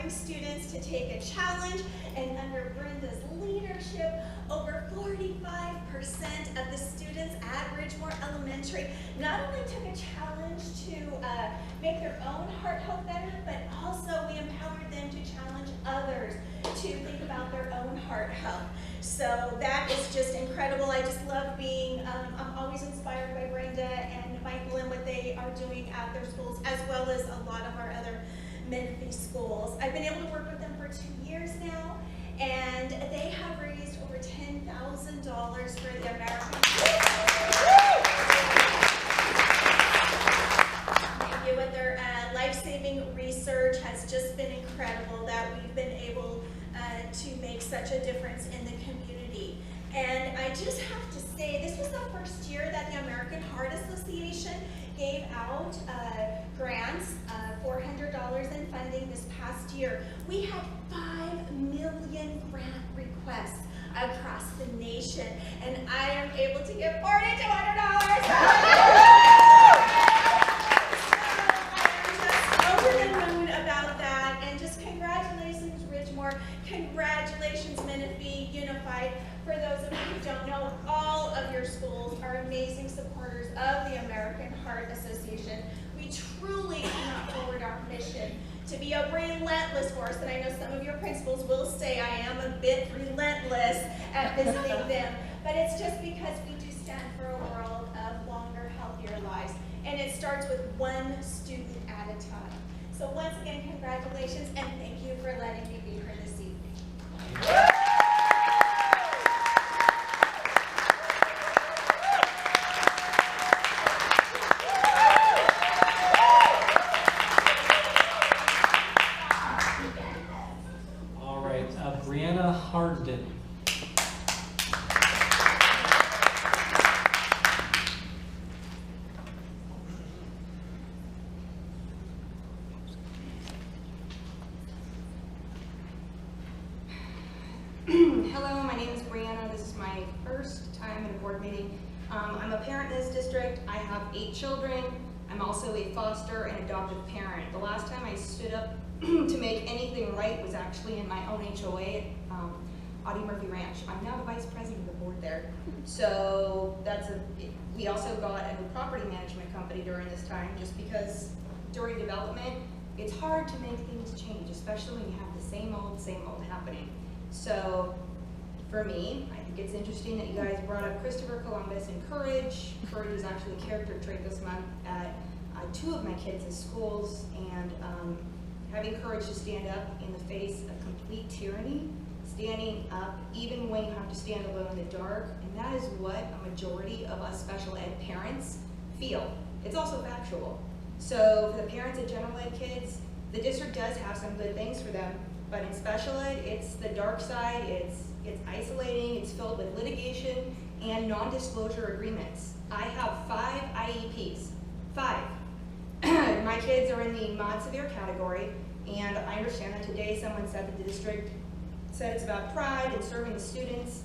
S11: Students to take a challenge, and under Brenda's leadership, over 45% of the students at Ridgemore Elementary not only took a challenge to make their own heart health better, but also we empowered them to challenge others to think about their own heart health. So that is just incredible. I just love being, I'm always inspired by Brenda and Michael and what they are doing at their schools, as well as a lot of our other Menifee schools. I've been able to work with them for 2 years now, and they have raised over $10,000 for the American Thank you. With their life-saving research has just been incredible that we've been able to make such a difference in the community. And I just have to say, this was the first year that the American Heart Association gave out grants, $400 in funding this past year. We had 5 million grant requests across the nation, and I am able to give $4,200. chapters of the American Heart Association, we truly cannot forward our mission to be a relentless force. And I know some of your principals will say I am a bit relentless at visiting them, but it's just because we do stand for a world of longer, healthier lives. And it starts with one student at a time. So once again, congratulations, and thank you for letting me be here this evening.
S7: All right, Brianna Hardin.
S12: Hello, my name is Brianna. This is my first time at a board meeting. I'm a parent in this district. I have 8 children. I'm also a foster and adoptive parent. The last time I stood up to make anything right was actually in my own HOA at Audie Murphy Ranch. I'm now the vice president of the board there. So we also got a new property management company during this time, just because during development, it's hard to make things change, especially when you have the same old happening. So for me, I think it's interesting that you guys brought up Christopher Columbus and courage. Courage is actually a character trait this month at 2 of my kids' schools, and having courage to stand up in the face of complete tyranny, standing up even when you have to stand alone in the dark, and that is what a majority of us special ed parents feel. It's also factual. So for the parents of general ed kids, the district does have some good things for them, but in special ed, it's the dark side, it's isolating, it's filled with litigation and non-disclosure agreements. I have 5 IEPs, 5. My kids are in the mod severe category, and I understand that today someone said that the district said it's about pride and serving the students.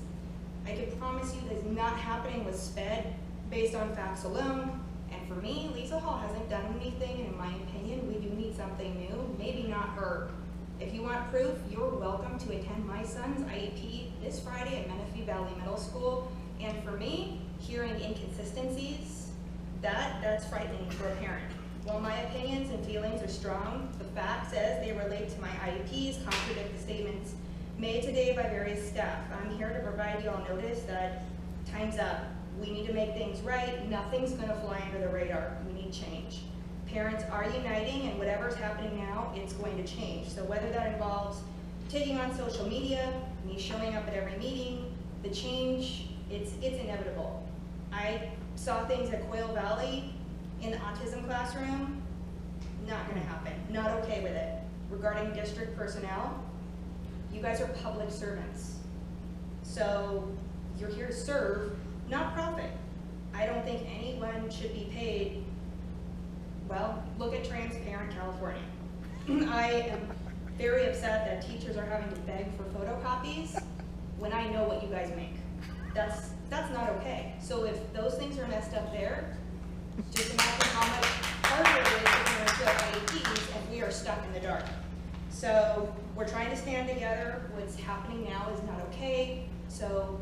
S12: I can promise you that is not happening with SPED based on facts alone. And for me, Lisa Hall hasn't done anything, and in my opinion, we do need something new, maybe not her. If you want proof, you're welcome to attend my son's IEP this Friday at Menifee Valley Middle School. And for me, hearing inconsistencies, that's frightening for a parent. While my opinions and feelings are strong, the facts as they relate to my IEPs contradict the statements made today by various staff. I'm here to provide you all notice that time's up. We need to make things right. Nothing's gonna fly under the radar. We need change. Parents are uniting, and whatever's happening now, it's going to change. So whether that involves taking on social media, me showing up at every meeting, the change, it's inevitable. I saw things at Quail Valley in the autism classroom, not gonna happen, not okay with it. Regarding district personnel, you guys are public servants. So you're here to serve, not profit. I don't think anyone should be paid, well, look at Transparent California. I am very upset that teachers are having to beg for photocopies when I know what you guys make. That's not okay. So if those things are messed up there, just imagine how much harder it is to IEPs and we are stuck in the dark. So we're trying to stand together. What's happening now is not okay. So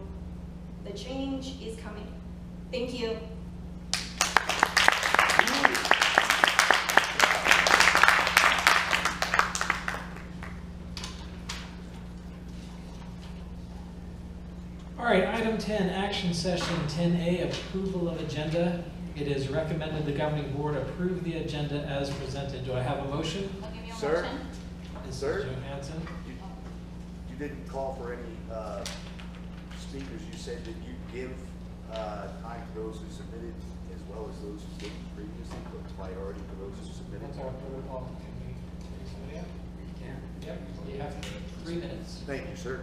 S12: the change is coming. Thank you.
S7: All right, item 10, action session 10A, approval of agenda. It is recommended the governing board approve the agenda as presented. Do I have a motion?
S6: I'll give you a
S13: Sir?
S6: motion.
S7: Mrs.
S13: Sir?
S7: Johansson?
S13: You didn't call for any speakers. You said that you give time to those who submitted as well as those who didn't previously, but priority for those who submitted.
S7: What's our protocol? Can we take somebody out?
S8: You can.
S7: Yep, you have 3 minutes.
S13: Thank you, sir.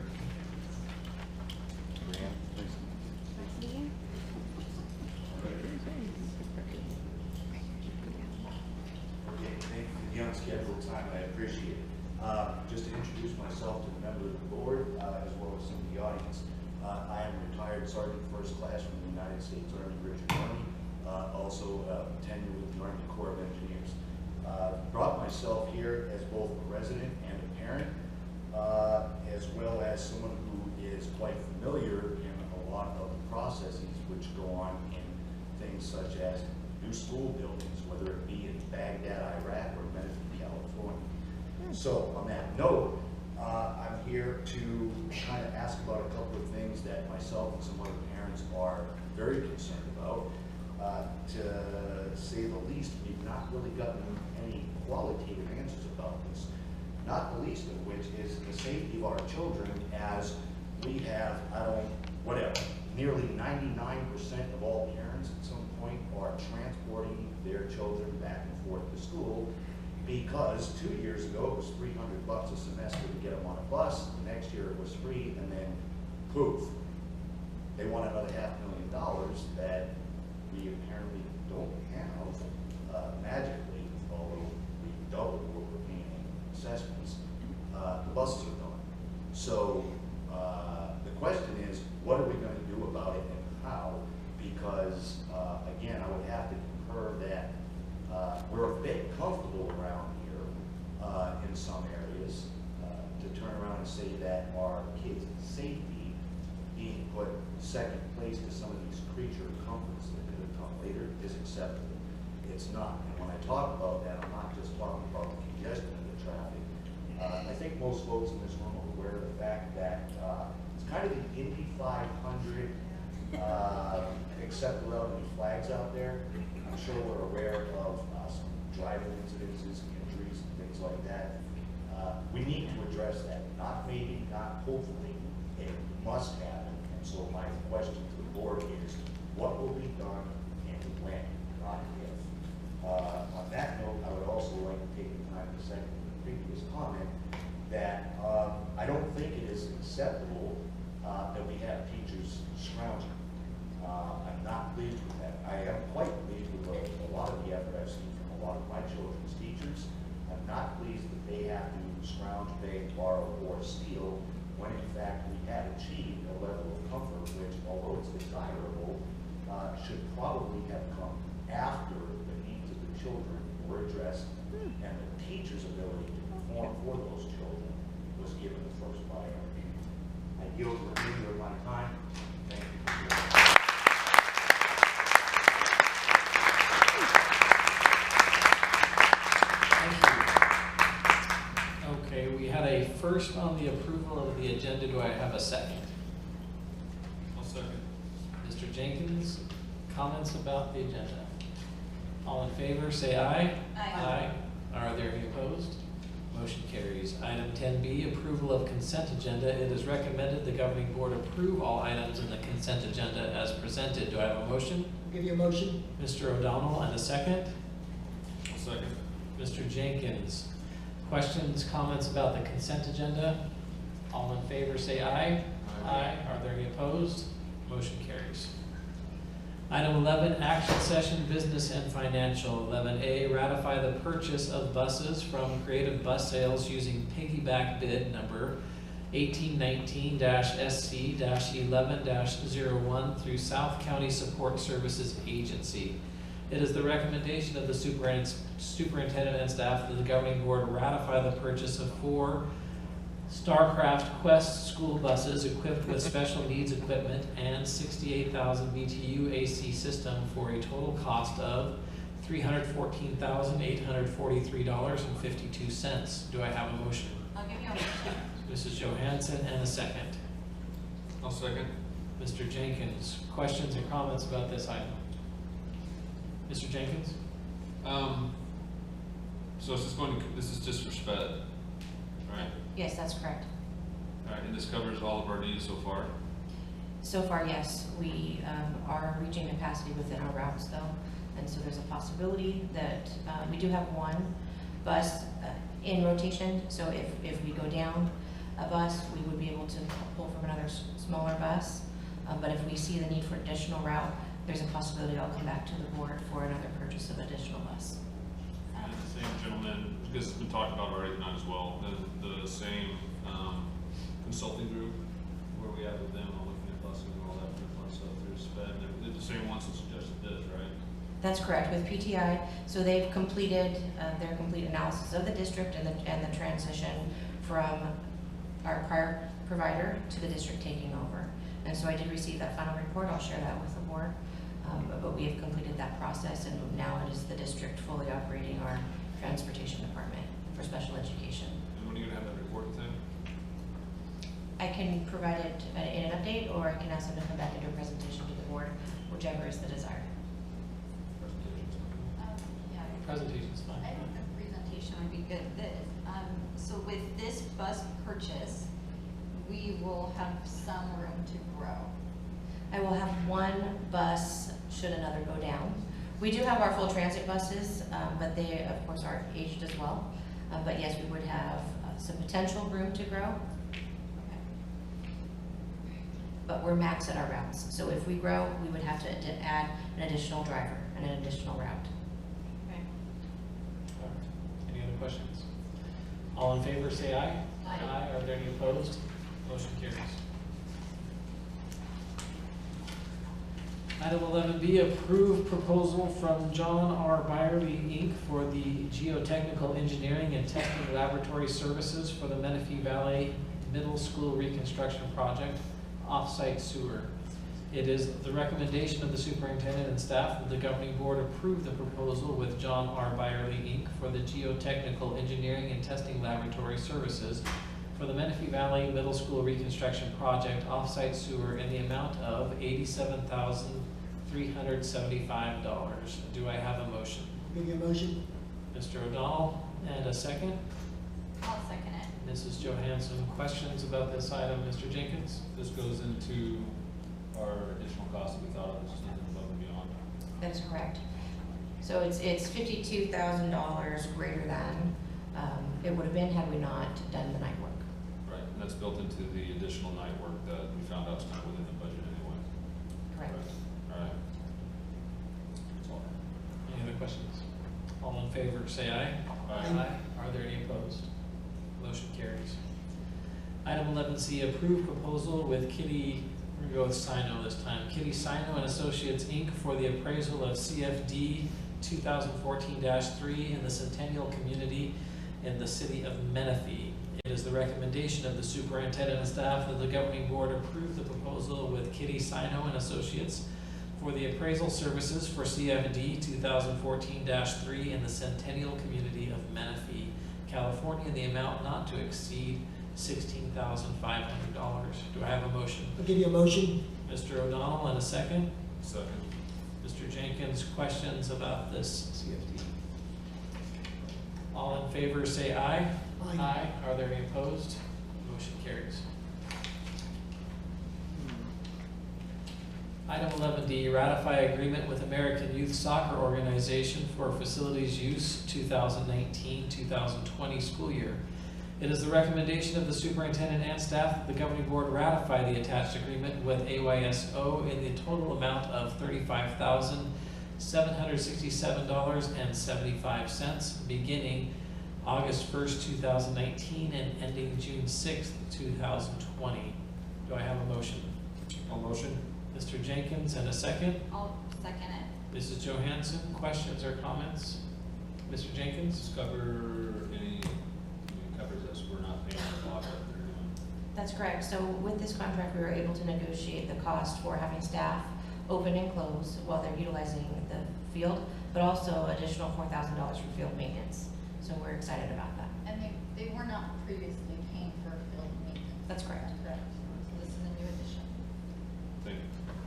S13: Brianne, please.
S14: Okay, thank you for the unscheduled time, I appreciate it. Just to introduce myself to the members of the board, as well as some of the audience. I am a retired Sergeant First Class from the United States Army Richmond Army, also tenured with the Army Corps of Engineers. Brought myself here as both a resident and a parent, as well as someone who is quite familiar in a lot of the processes which go on in things things such as new school buildings, whether it be in Baghdad, Iraq, or Menifee, California. So on that note, I'm here to kind of ask about a couple of things that myself and some other parents are very concerned about. To say the least, we've not really gotten any qualitative answers about this. Not the least of which is the safety of our children, as we have, nearly 99% of all parents at some point are transporting their children back and forth to school, because 2 years ago it was $300 a semester to get them on a bus, the next year it was free, and then poof, they want another $500,000 that we apparently don't have magically, although we doubled what we're paying in assessments. The buses are gone. So the question is, what are we going to do about it and how? Because again, I would have to concur that we're a bit comfortable around here in some areas to turn around and say that our kids' safety being put second place to some of these creature comforts that could have come later is acceptable. It's not. And when I talk about that, I'm not just talking about the congestion of the traffic. I think most folks in this room are aware of the fact that it's kind of the Indy 500, except without any flags out there. I'm sure we're aware of some driving incidences, injuries, and things like that. We need to address that. Not maybe, not hopefully. It must happen. And so my question to the board is, what will be done and when, not if? On that note, I would also like to take the time to second the previous comment that I don't think it is acceptable that we have teachers scrounging. I'm not pleased with that. I am quite pleased with a lot of the effort I've seen from a lot of my children's teachers. I'm not pleased that they have to scrounge, beg, borrow, or steal when in fact we have achieved a level of comfort which, although it's desirable, should probably have come after the needs of the children were addressed and the teacher's ability to perform for those children was given the first priority. I yield the remainder of my time. Thank you.
S7: Okay, we had a first on the approval of the agenda. Do I have a second?
S4: I'll second.
S7: Mr. Jenkins, comments about the agenda? All in favor, say aye.
S6: Aye.
S7: Are there any opposed? Motion carries. Item 10B, approval of consent agenda. It is recommended the governing board approve all items in the consent agenda as presented. Do I have a motion?
S5: I'll give you a motion.
S7: Mr. O'Donnell, and a second?
S4: I'll second.
S7: Mr. Jenkins. Questions, comments about the consent agenda? All in favor, say aye.
S4: Aye.
S7: Are there any opposed? Motion carries. Item 11, action session, business and financial. 11A, ratify the purchase of buses from Creative Bus Sales using piggyback bid number 1819-SC-11-01 through South County Support Services Agency. It is the recommendation of the superintendent and staff that the governing board ratify the purchase of 4 Starcraft Quest school buses equipped with special needs equipment and 68,000 BTU AC system for a total cost of $314,843.52. Do I have a motion?
S6: I'll give you a motion.
S7: Mrs. Johansson, and a second.
S4: I'll second.
S7: Mr. Jenkins, questions or comments about this item? Mr. Jenkins?
S4: So this is just for SPED, right?
S1: Yes, that's correct.
S4: All right, and this covers all of our needs so far?
S1: So far, yes, we are reaching capacity within our routes though. And so there's a possibility that we do have one bus in rotation. So if we go down a bus, we would be able to pull from another smaller bus. But if we see the need for additional route, there's a possibility I'll come back to the board for another purchase of additional bus.
S4: And the same gentleman, because it's been talked about already tonight as well, the same consulting group where we have with them, all looking at buses and all that fun stuff through SPED, and they're the same ones that suggested this, right?
S1: That's correct, with PTI. So they've completed their complete analysis of the district and the transition from our prior provider to the district taking over. And so I did receive that final report. I'll share that with the board. But we have completed that process, and now it is the district fully operating our transportation department for special education.
S4: And when are you gonna have that report then?
S1: I can provide it in an update, or I can ask them to come back and do a presentation to the board, whichever is the desire.
S4: Presentations?
S6: Yeah.
S7: Presentation's fine.
S6: I think the presentation would be good. So with this bus purchase, we will have some room to grow.
S1: I will have one bus should another go down. We do have our full transit buses, but they, of course, are aged as well. But yes, we would have some potential room to grow. But we're max at our routes. So if we grow, we would have to add an additional driver and an additional route.
S6: Okay.
S7: All right. Any other questions? All in favor, say aye.
S6: Aye.
S7: Are there any opposed? Motion carries. Item 11B, approve proposal from John R. Byerly, Inc. for the geotechnical engineering and testing laboratory services for the Menifee Valley Middle School reconstruction project, off-site sewer. It is the recommendation of the superintendent and staff that the governing board approve the proposal with John R. Byerly, Inc. for the geotechnical engineering and testing laboratory services for the Menifee Valley Middle School reconstruction project, off-site sewer, in the amount of $87,375. Do I have a motion?
S5: Give you a motion?
S7: Mr. O'Donnell, and a second?
S6: I'll second it.
S7: Mrs. Johansson, questions about this item? Mr. Jenkins?
S4: This goes into our additional cost that we thought of, this is nothing above and beyond.
S1: That is correct. So it's $52,000 greater than it would have been had we not done the night work.
S4: Right, and that's built into the additional night work that we found out is not within the budget anyway.
S1: Correct.
S4: All right. That's all.
S7: Any other questions? All in favor, say aye.
S4: Aye.
S7: Are there any opposed? Motion carries. Item 11C, approve proposal with Kitty, we're gonna go with Sino this time. Kitty Sino and Associates, Inc. for the appraisal of CFD 2014-3 in the Centennial Community in the city of Menifee. It is the recommendation of the superintendent and staff that the governing board approve the proposal with Kitty Sino and Associates for the appraisal services for CFD 2014-3 in the Centennial Community of Menifee, California, in the amount not to exceed $16,500. Do I have a motion?
S5: I'll give you a motion.
S7: Mr. O'Donnell, and a second.
S4: Second.
S7: Mr. Jenkins, questions about this CFD? All in favor, say aye.
S5: Aye.
S7: Are there any opposed? Motion carries. Item 11D, ratify agreement with American Youth Soccer Organization for facilities use 2019-2020 school year. It is the recommendation of the superintendent and staff that the governing board ratify the attached agreement with AYSO in the total amount of $35,767.75, beginning August 1st, 2019 and ending June 6th, 2020. Do I have a motion?
S4: All motion?
S7: Mr. Jenkins, and a second.
S6: I'll second it.
S7: Mrs. Johansson, questions or comments? Mr. Jenkins?
S4: Covers us, we're not paying the lot that they're doing.
S1: That's correct. So with this contract, we were able to negotiate the cost for having staff open and close while they're utilizing the field, but also additional $4,000 for field maintenance. So we're excited about that.
S6: And they were not previously paying for field maintenance.
S1: That's correct.
S6: Correct. So this is a new addition.
S4: Thank you.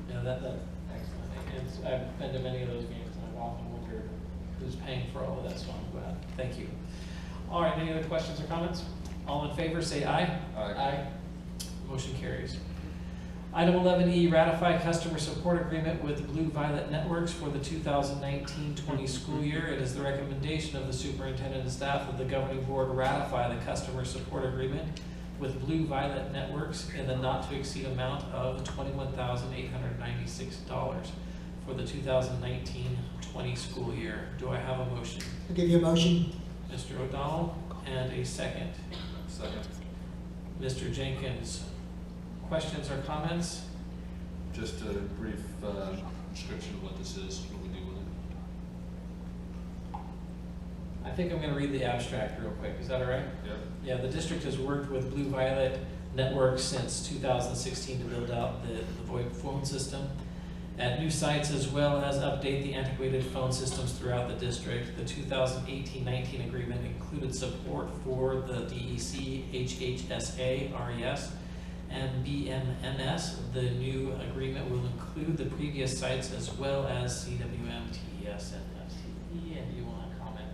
S7: Yeah, excellent. I've been to many of those games, and I've often wondered who's paying for all of that, so I'm glad. Thank you. All right, any other questions or comments? All in favor, say aye.
S4: Aye.
S7: Motion carries. Item 11E, ratify customer support agreement with Blue Violet Networks for the 2019-20 school year. It is the recommendation of the superintendent and staff that the governing board ratify the customer support agreement with Blue Violet Networks in the not to exceed amount of $21,896 for the 2019-20 school year. Do I have a motion?
S5: I'll give you a motion.
S7: Mr. O'Donnell, and a second.
S4: Second.
S7: Mr. Jenkins, questions or comments?
S4: Just a brief description of what this is, what we do with it.
S7: I think I'm gonna read the abstract real quick, is that all right?
S4: Yep.
S7: Yeah, the district has worked with Blue Violet Networks since 2016 to build out the VoIP phone system. at new sites, as well as update the antiquated phone systems throughout the district. The 2018-19 agreement included support for the DEC, HHSA, RES, and BMMS. The new agreement will include the previous sites as well as CWM, TES, and FCE. And do you want to comment?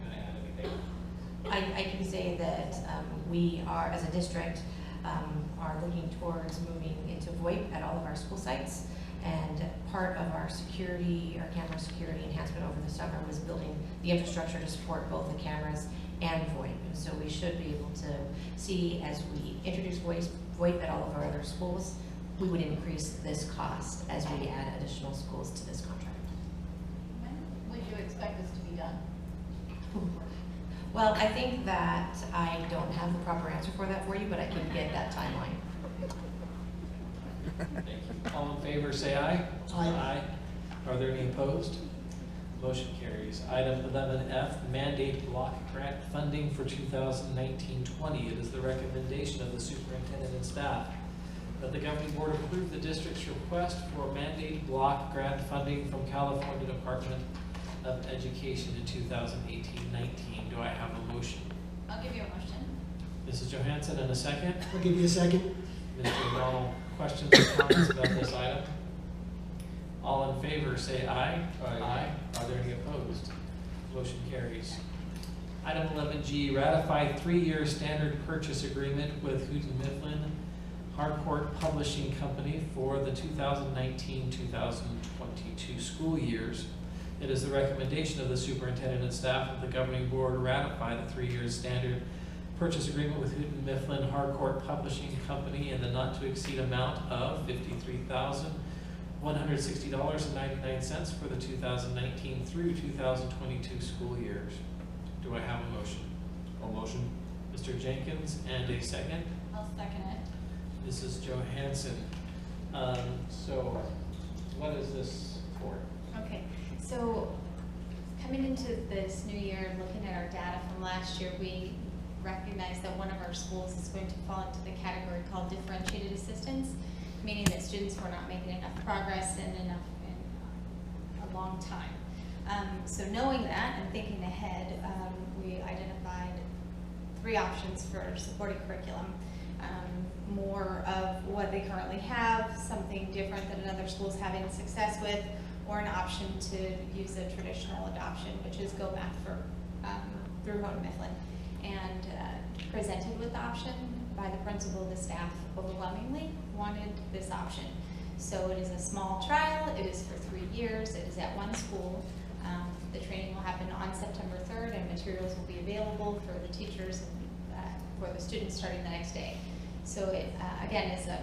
S7: Can I add anything?
S1: I can say that we are, as a district, are looking towards moving into VoIP at all of our school sites. And part of our security, our camera security enhancement over the summer was building the infrastructure to support both the cameras and VoIP. And so we should be able to see, as we introduce VoIP at all of our other schools, we would increase this cost as we add additional schools to this contract.
S6: When would you expect this to be done?
S1: Well, I think that I don't have the proper answer for that for you, but I can get that timeline.
S7: Thank you. All in favor, say aye.
S5: Aye.
S7: Are there any opposed? Motion carries. Item 11F, mandate block grant funding for 2019-20. It is the recommendation of the superintendent and staff that the governing board approve the district's request for mandate block grant funding from California Department of Education in 2018-19. Do I have a motion?
S6: I'll give you a motion.
S7: Mrs. Johansson, and a second.
S5: I'll give you a second.
S7: Mr. O'Donnell, questions or comments about this item? All in favor, say aye.
S4: Aye.
S7: Are there any opposed? Motion carries. Item 11G, ratify 3-year standard purchase agreement with Houghton Mifflin Harcourt Publishing Company for the 2019-2022 school years. It is the recommendation of the superintendent and staff of the governing board ratify the 3-year standard purchase agreement with Houghton Mifflin Harcourt Publishing Company in the not to exceed amount of $53,160.99 for the 2019 through 2022 school years. Do I have a motion?
S4: All motion?
S7: Mr. Jenkins, and a second.
S6: I'll second it.
S7: Mrs. Johansson. So what is this for?
S15: Okay, so coming into this new year and looking at our data from last year, we recognize that one of our schools is going to fall into the category called differentiated assistance, meaning that students were not making enough progress in a long time. So knowing that and thinking ahead, we identified 3 options for supporting curriculum. More of what they currently have, something different that another school is having success with, or an option to use a traditional adoption, which is go back through Houghton Mifflin. And presented with the option by the principal, the staff overwhelmingly wanted this option. So it is a small trial, it is for 3 years, it is at one school. The training will happen on September 3rd and materials will be available for the teachers and for the students starting the next day. So it, again, is a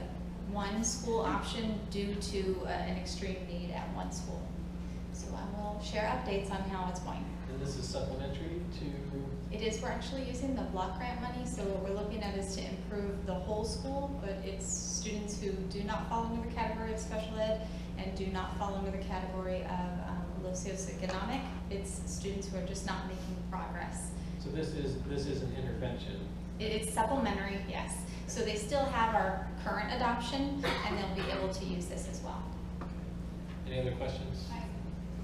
S15: one school option due to an extreme need at one school. So I will share updates on how it's going.
S7: And this is supplementary to?
S15: It is, we're actually using the block grant money, so what we're looking at is to improve the whole school, but it's students who do not fall under the category of special ed and do not fall under the category of low socioeconomic. It's students who are just not making progress.
S7: So this is an intervention.
S15: It's supplementary, yes. So they still have our current adoption and they'll be able to use this as well.
S7: Any other questions?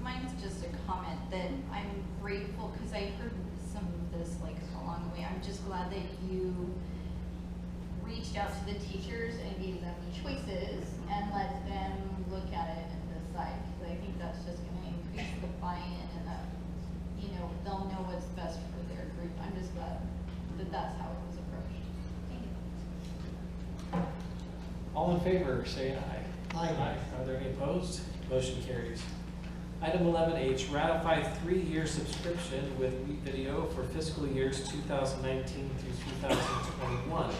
S6: Mine's just a comment that I'm grateful, because I heard some of this like along the way. I'm just glad that you reached out to the teachers and gave them choices and let them look at it and decide. Because I think that's just going to increase the buy-in and that, you know, they'll know what's best for their group. I'm just glad that that's how it was approached. Thank you.
S7: All in favor, say aye.
S5: Aye.
S7: Are there any opposed? Motion carries. Item 11H, ratify 3-year subscription with Video for fiscal years 2019 through 2021.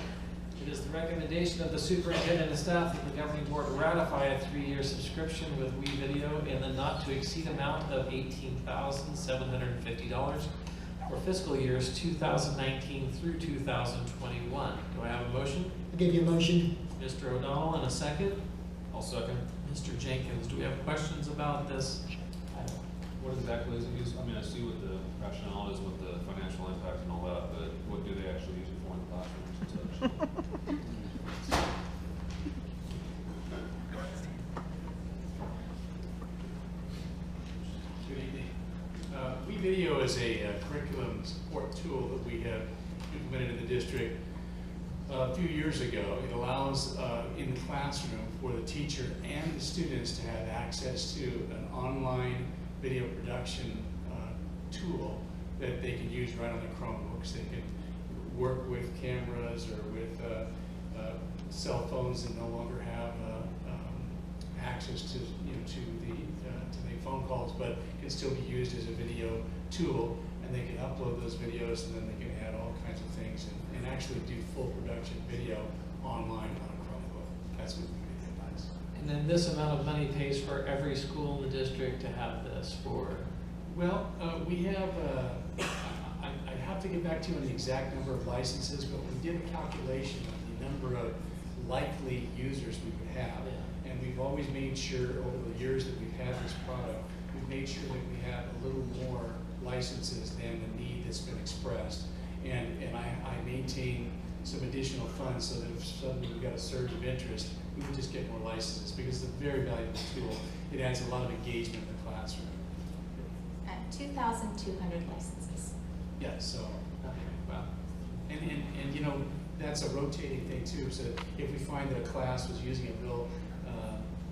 S7: It is the recommendation of the superintendent and staff that the governing board ratify a 3-year subscription with Video in the not to exceed amount of $18,750 for fiscal years 2019 through 2021. Do I have a motion?
S5: I'll give you a motion.
S7: Mr. O'Donnell, and a second.
S4: I'll second.
S7: Mr. Jenkins, do we have questions about this item?
S4: What exactly is it used? I mean, I see what the rationale is with the financial impact and all that, but what do they actually use it for in the classrooms and such?
S16: is a curriculum support tool that we have implemented in the district a few years ago. It allows in the classroom for the teacher and the students to have access to an online video production tool that they can use right on their Chromebooks. They can work with cameras or with cell phones that no longer have access to to the phone calls, but can still be used as a video tool, and they can upload those videos, and then they can add all kinds of things and actually do full production video online on a Chromebook. That's what we realize.
S7: And then this amount of money pays for every school in the district to have this for?
S16: Well, we have, I have to get back to you on the exact number of licenses, but we did a calculation of the number of likely users we would have.
S7: Yeah.
S16: And we've always made sure over the years that we've had this product, we've made sure that we have a little more licenses than the need that's been expressed. And I maintain some additional funds so that if suddenly we've got a surge of interest, we can just get more licenses because it's a very valuable tool. It adds a lot of engagement in the classroom.
S15: 2,200 licenses.
S16: Yeah, so, well, and you know, that's a rotating thing too, so if we find that a class was using it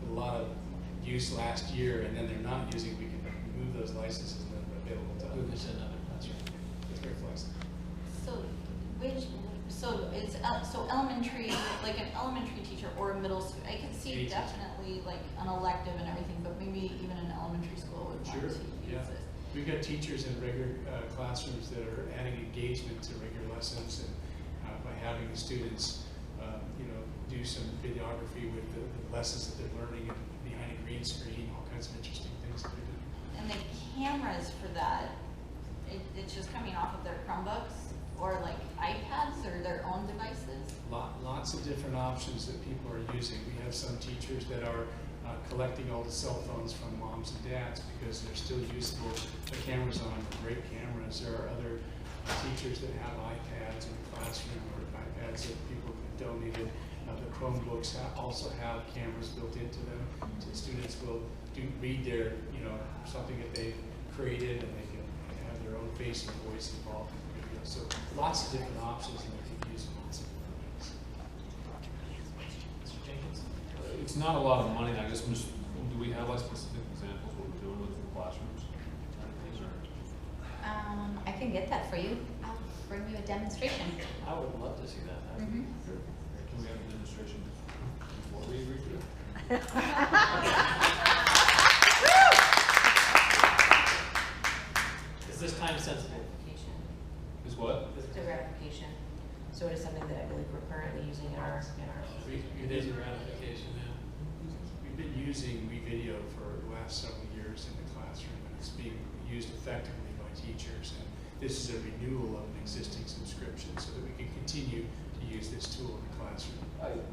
S16: a lot of use last year and then they're not using it, we can remove those licenses and then they're available to
S7: Move
S16: others.
S7: this in another classroom.
S16: It's very flexible.
S6: So elementary, like an elementary teacher or a middle school, I could see
S16: Any teacher.
S6: definitely like an elective and everything, but maybe even an elementary school would want
S16: Sure,
S6: to use
S16: yeah.
S6: this.
S16: We've got teachers in regular classrooms that are adding engagement to regular lessons, and by having the students, do some videography with the lessons that they're learning and behind a green screen, all kinds of interesting things that they're doing.
S6: And the cameras for that, it's just coming off of their Chromebooks or like iPads or their own devices?
S16: Lots of different options that people are using. We have some teachers that are collecting all the cell phones from moms and dads because they're still useful. The cameras on them are great cameras. There are other teachers that have iPads in the classroom or iPads that people have donated. The Chromebooks also have cameras built into them, so students will read their, something that they've created, and they can have their own face and voice involved in the video. So lots of different options, and they can use lots of different ways.
S7: Mr. Jenkins?
S4: It's not a lot of money. I guess do we have like specific examples of what we're doing with the classrooms?
S15: I can get that for you. I'll bring you a demonstration.
S7: I would love to see that happen.
S4: Can we have a demonstration before we agree to it?
S7: Is this time sensitive?
S4: Is what?
S1: It's a ratification. So it is something that I believe we're currently using in our.
S7: It is a ratification now.
S16: We've been using WeVideo for the last several years in the classroom, and it's being used effectively by teachers. And this is a renewal of an existing subscription so that we can continue to use this tool in the classroom.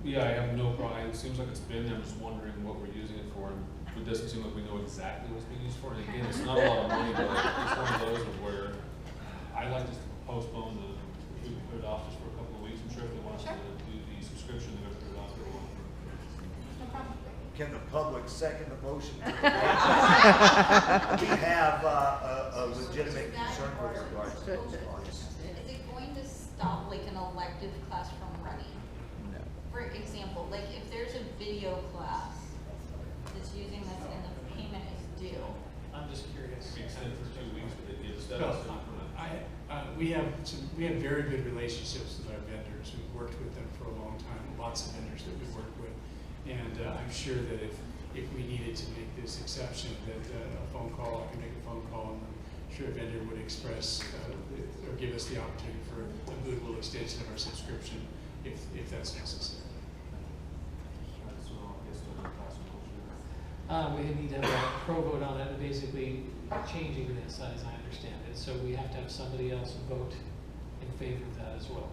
S4: Yeah, I have no problem. It seems like it's been there. I'm just wondering what we're using it for. And it doesn't seem like we know exactly what it's being used for. And again, it's not a lot of money, but it's one of those of where I like to postpone the, if we put it off just for a couple of weeks. I'm sure if they want to do the subscription, they're going to put it off for a while.
S6: No problem.
S13: Can the public second the motion? We have a legitimate concern with regards to those funds.
S6: Is it going to stop like an elective class from running?
S17: No.
S6: For example, like if there's a video class that's using this and the payment is due,
S7: I'm just curious.
S4: We extend it for 2 weeks, but it gives that.
S16: Well, we have very good relationships with our vendors. We've worked with them for a long time. Lots of vendors that we work with, and I'm sure that if we needed to make this exception, that a phone call, I can make a phone call, and I'm sure a vendor would express or give us the opportunity for a goodwill extension of our subscription if that's necessary.
S4: So I guess we'll pass a motion.
S7: We need to have a pro vote on it, and basically changing this, as I understand it. So we have to have somebody else vote in favor of that as well.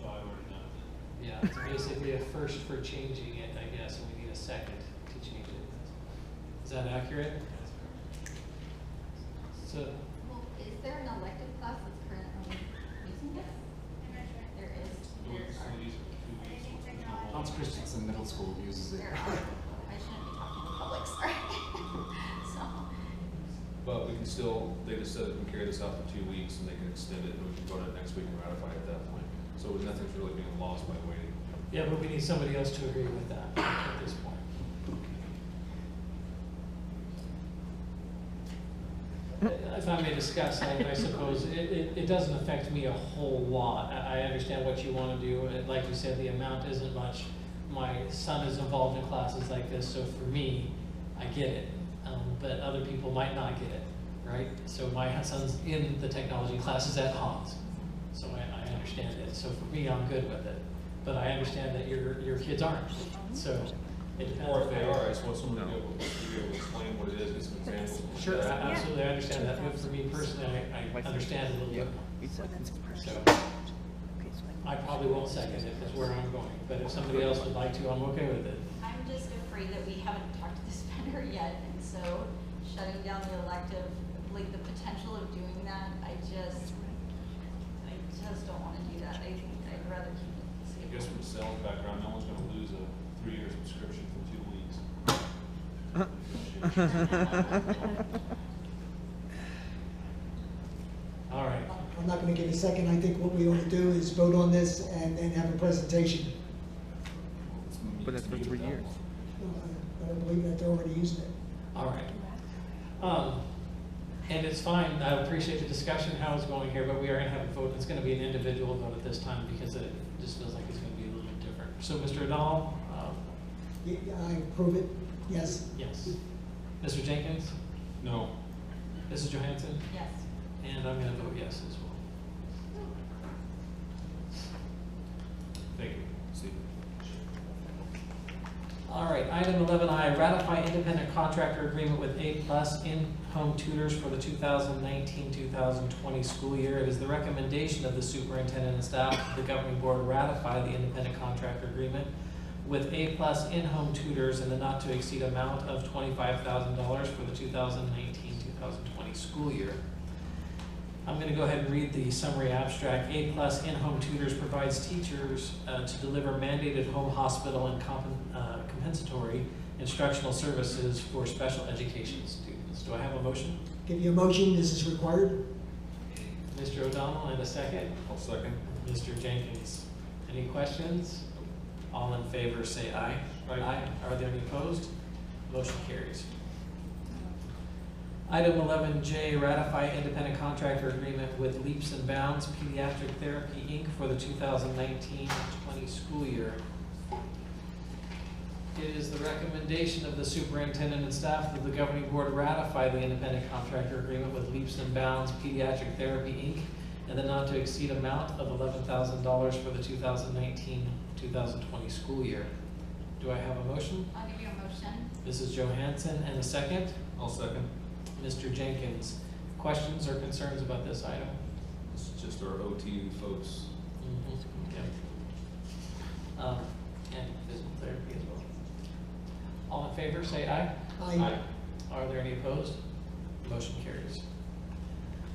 S4: So I already done it.
S7: Yeah, it's basically a first for changing it, I guess, and we need a second to change it. Is that accurate? So,
S6: well, is there an elective class that's currently using this? There is.
S8: Hans Christensen Middle School uses it.
S6: There are. I shouldn't be talking to the public, sorry. So.
S4: But we can still, they just said we can carry this out for 2 weeks and they can extend it, and we can go to it next week and ratify it at that point. So nothing's really being lost by waiting.
S7: Yeah, but we need somebody else to agree with that at this point. If I may discuss, I suppose, it doesn't affect me a whole lot. I understand what you want to do, and like you said, the amount isn't much. My son is involved in classes like this, so for me, I get it. But other people might not get it, right? So my son's in the technology classes at Hans, so I understand it. So for me, I'm good with it. But I understand that your kids aren't, so it depends.
S4: Or if they are, I just want someone to be able to explain what it is, get some examples.
S7: Sure, absolutely, I understand that, but for me personally, I understand it a little bit. So, I probably won't second it, that's where I'm going, but if somebody else would like to, I'm okay with it.
S6: I'm just afraid that we haven't talked to this vendor yet, and so shutting down the elective, like the potential of doing that, I just don't want to do that. I think I'd rather keep it safe.
S4: I guess from a sales background, no one's gonna lose a 3-year subscription for 2 weeks.
S7: All right.
S5: I'm not gonna give a second. I think what we ought to do is vote on this and then have a presentation.
S4: But that's for 3 years.
S5: I don't believe that they're already using it.
S7: All right. And it's fine, I appreciate the discussion, how it's going here, but we are gonna have a vote. It's gonna be an individual vote at this time because it just feels like it's gonna be a little bit different. So, Mr. O'Donnell?
S5: Yeah, I approve it, yes.
S7: Yes. Mr. Jenkins?
S4: No.
S7: Mrs. Johansson?
S6: Yes.
S7: And I'm gonna vote yes as well.
S4: Thank you. Steve.
S7: All right, item 11I, ratify independent contractor agreement with A+ in-home tutors for the 2019-2020 school year. It is the recommendation of the superintendent and staff of the governing board ratify the independent contractor agreement with A+ in-home tutors in the not to exceed amount of $25,000 for the 2019-2020 school year. I'm going to go ahead and read the summary abstract. A+ in-home tutors provides teachers to deliver mandated home hospital and compensatory instructional services for special education students. Do I have a motion?
S5: Give you a motion, this is required.
S7: Mr. O'Donnell, and a second.
S4: I'll second.
S7: Mr. Jenkins. Any questions? All in favor say aye. Aye. Are there any opposed? Motion carries. Item 11J, ratify independent contractor agreement with Leaps and Bounds Pediatric Therapy, Inc. for the 2019-20 school year. It is the recommendation of the superintendent and staff that the governing board ratify the independent contractor agreement with Leaps and Bounds Pediatric Therapy, Inc. in the not to exceed amount of $11,000 for the 2019-2020 school year. Do I have a motion?
S6: I'll give you a motion.
S7: Mrs. Johansson, and a second?
S4: I'll second.
S7: Mr. Jenkins. Questions or concerns about this item?
S4: This is just our OT folks.
S7: Okay. And physical therapy as well. All in favor, say aye.
S5: Aye.
S7: Are there any opposed? Motion carries.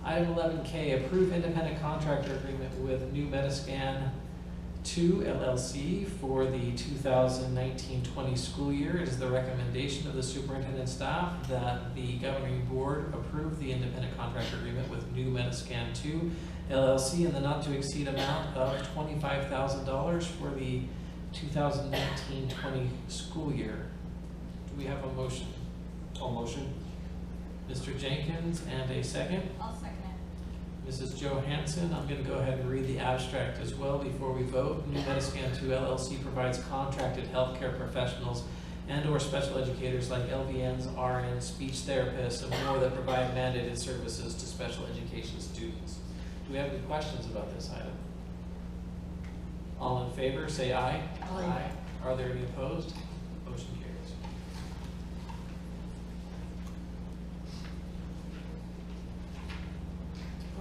S7: Item 11K, approve independent contractor agreement with New Metascan 2 LLC for the 2019-20 school year. It is the recommendation of the superintendent staff that the governing board approve the independent contractor agreement with New Metascan 2 LLC in the not to exceed amount of $25,000 for the 2019-20 school year. Do we have a motion?
S4: I'll motion.
S7: Mr. Jenkins, and a second?
S6: I'll second it.
S7: Mrs. Johansson, I'm going to go ahead and read the abstract as well before we vote. New Metascan 2 LLC provides contracted healthcare professionals and/or special educators like LVNs, RNs, speech therapists, and more that provide mandated services to special education students. Do we have any questions about this item? All in favor, say aye.
S5: Aye.
S7: Are there any opposed? Motion carries.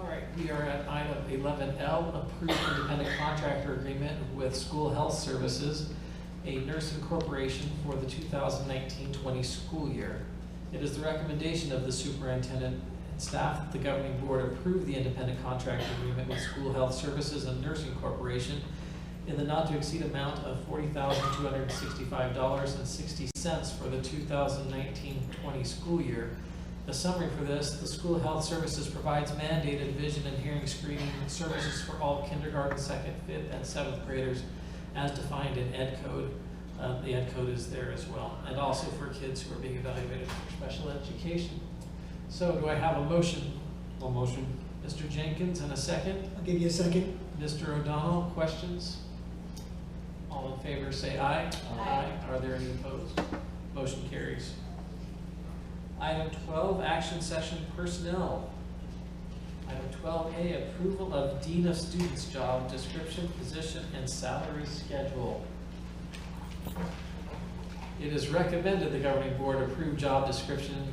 S7: All right, we are at item 11L, approved independent contractor agreement with School Health Services, a nursing corporation for the 2019-20 school year. It is the recommendation of the superintendent and staff that the governing board approve the independent contractor agreement with School Health Services and Nursing Corporation in the not to exceed amount of $40,265.60 for the 2019-20 school year, The summary for this: the School Health Services provides mandated vision and hearing screening services for all kindergarten, 2nd, 5th, and 7th graders as defined in Ed Code. The Ed Code is there as well, and also for kids who are being evaluated for special education. So do I have a motion?
S4: One motion.
S7: Mr. Jenkins, and a second?
S5: I'll give you a second.
S7: Mr. O'Donnell, questions? All in favor say aye.
S9: Aye.
S7: Are there any opposed? Motion carries. Item 12, action session personnel. Item 12A, approval of Dean of Students job description, position, and salary schedule. It is recommended the governing board approve job description,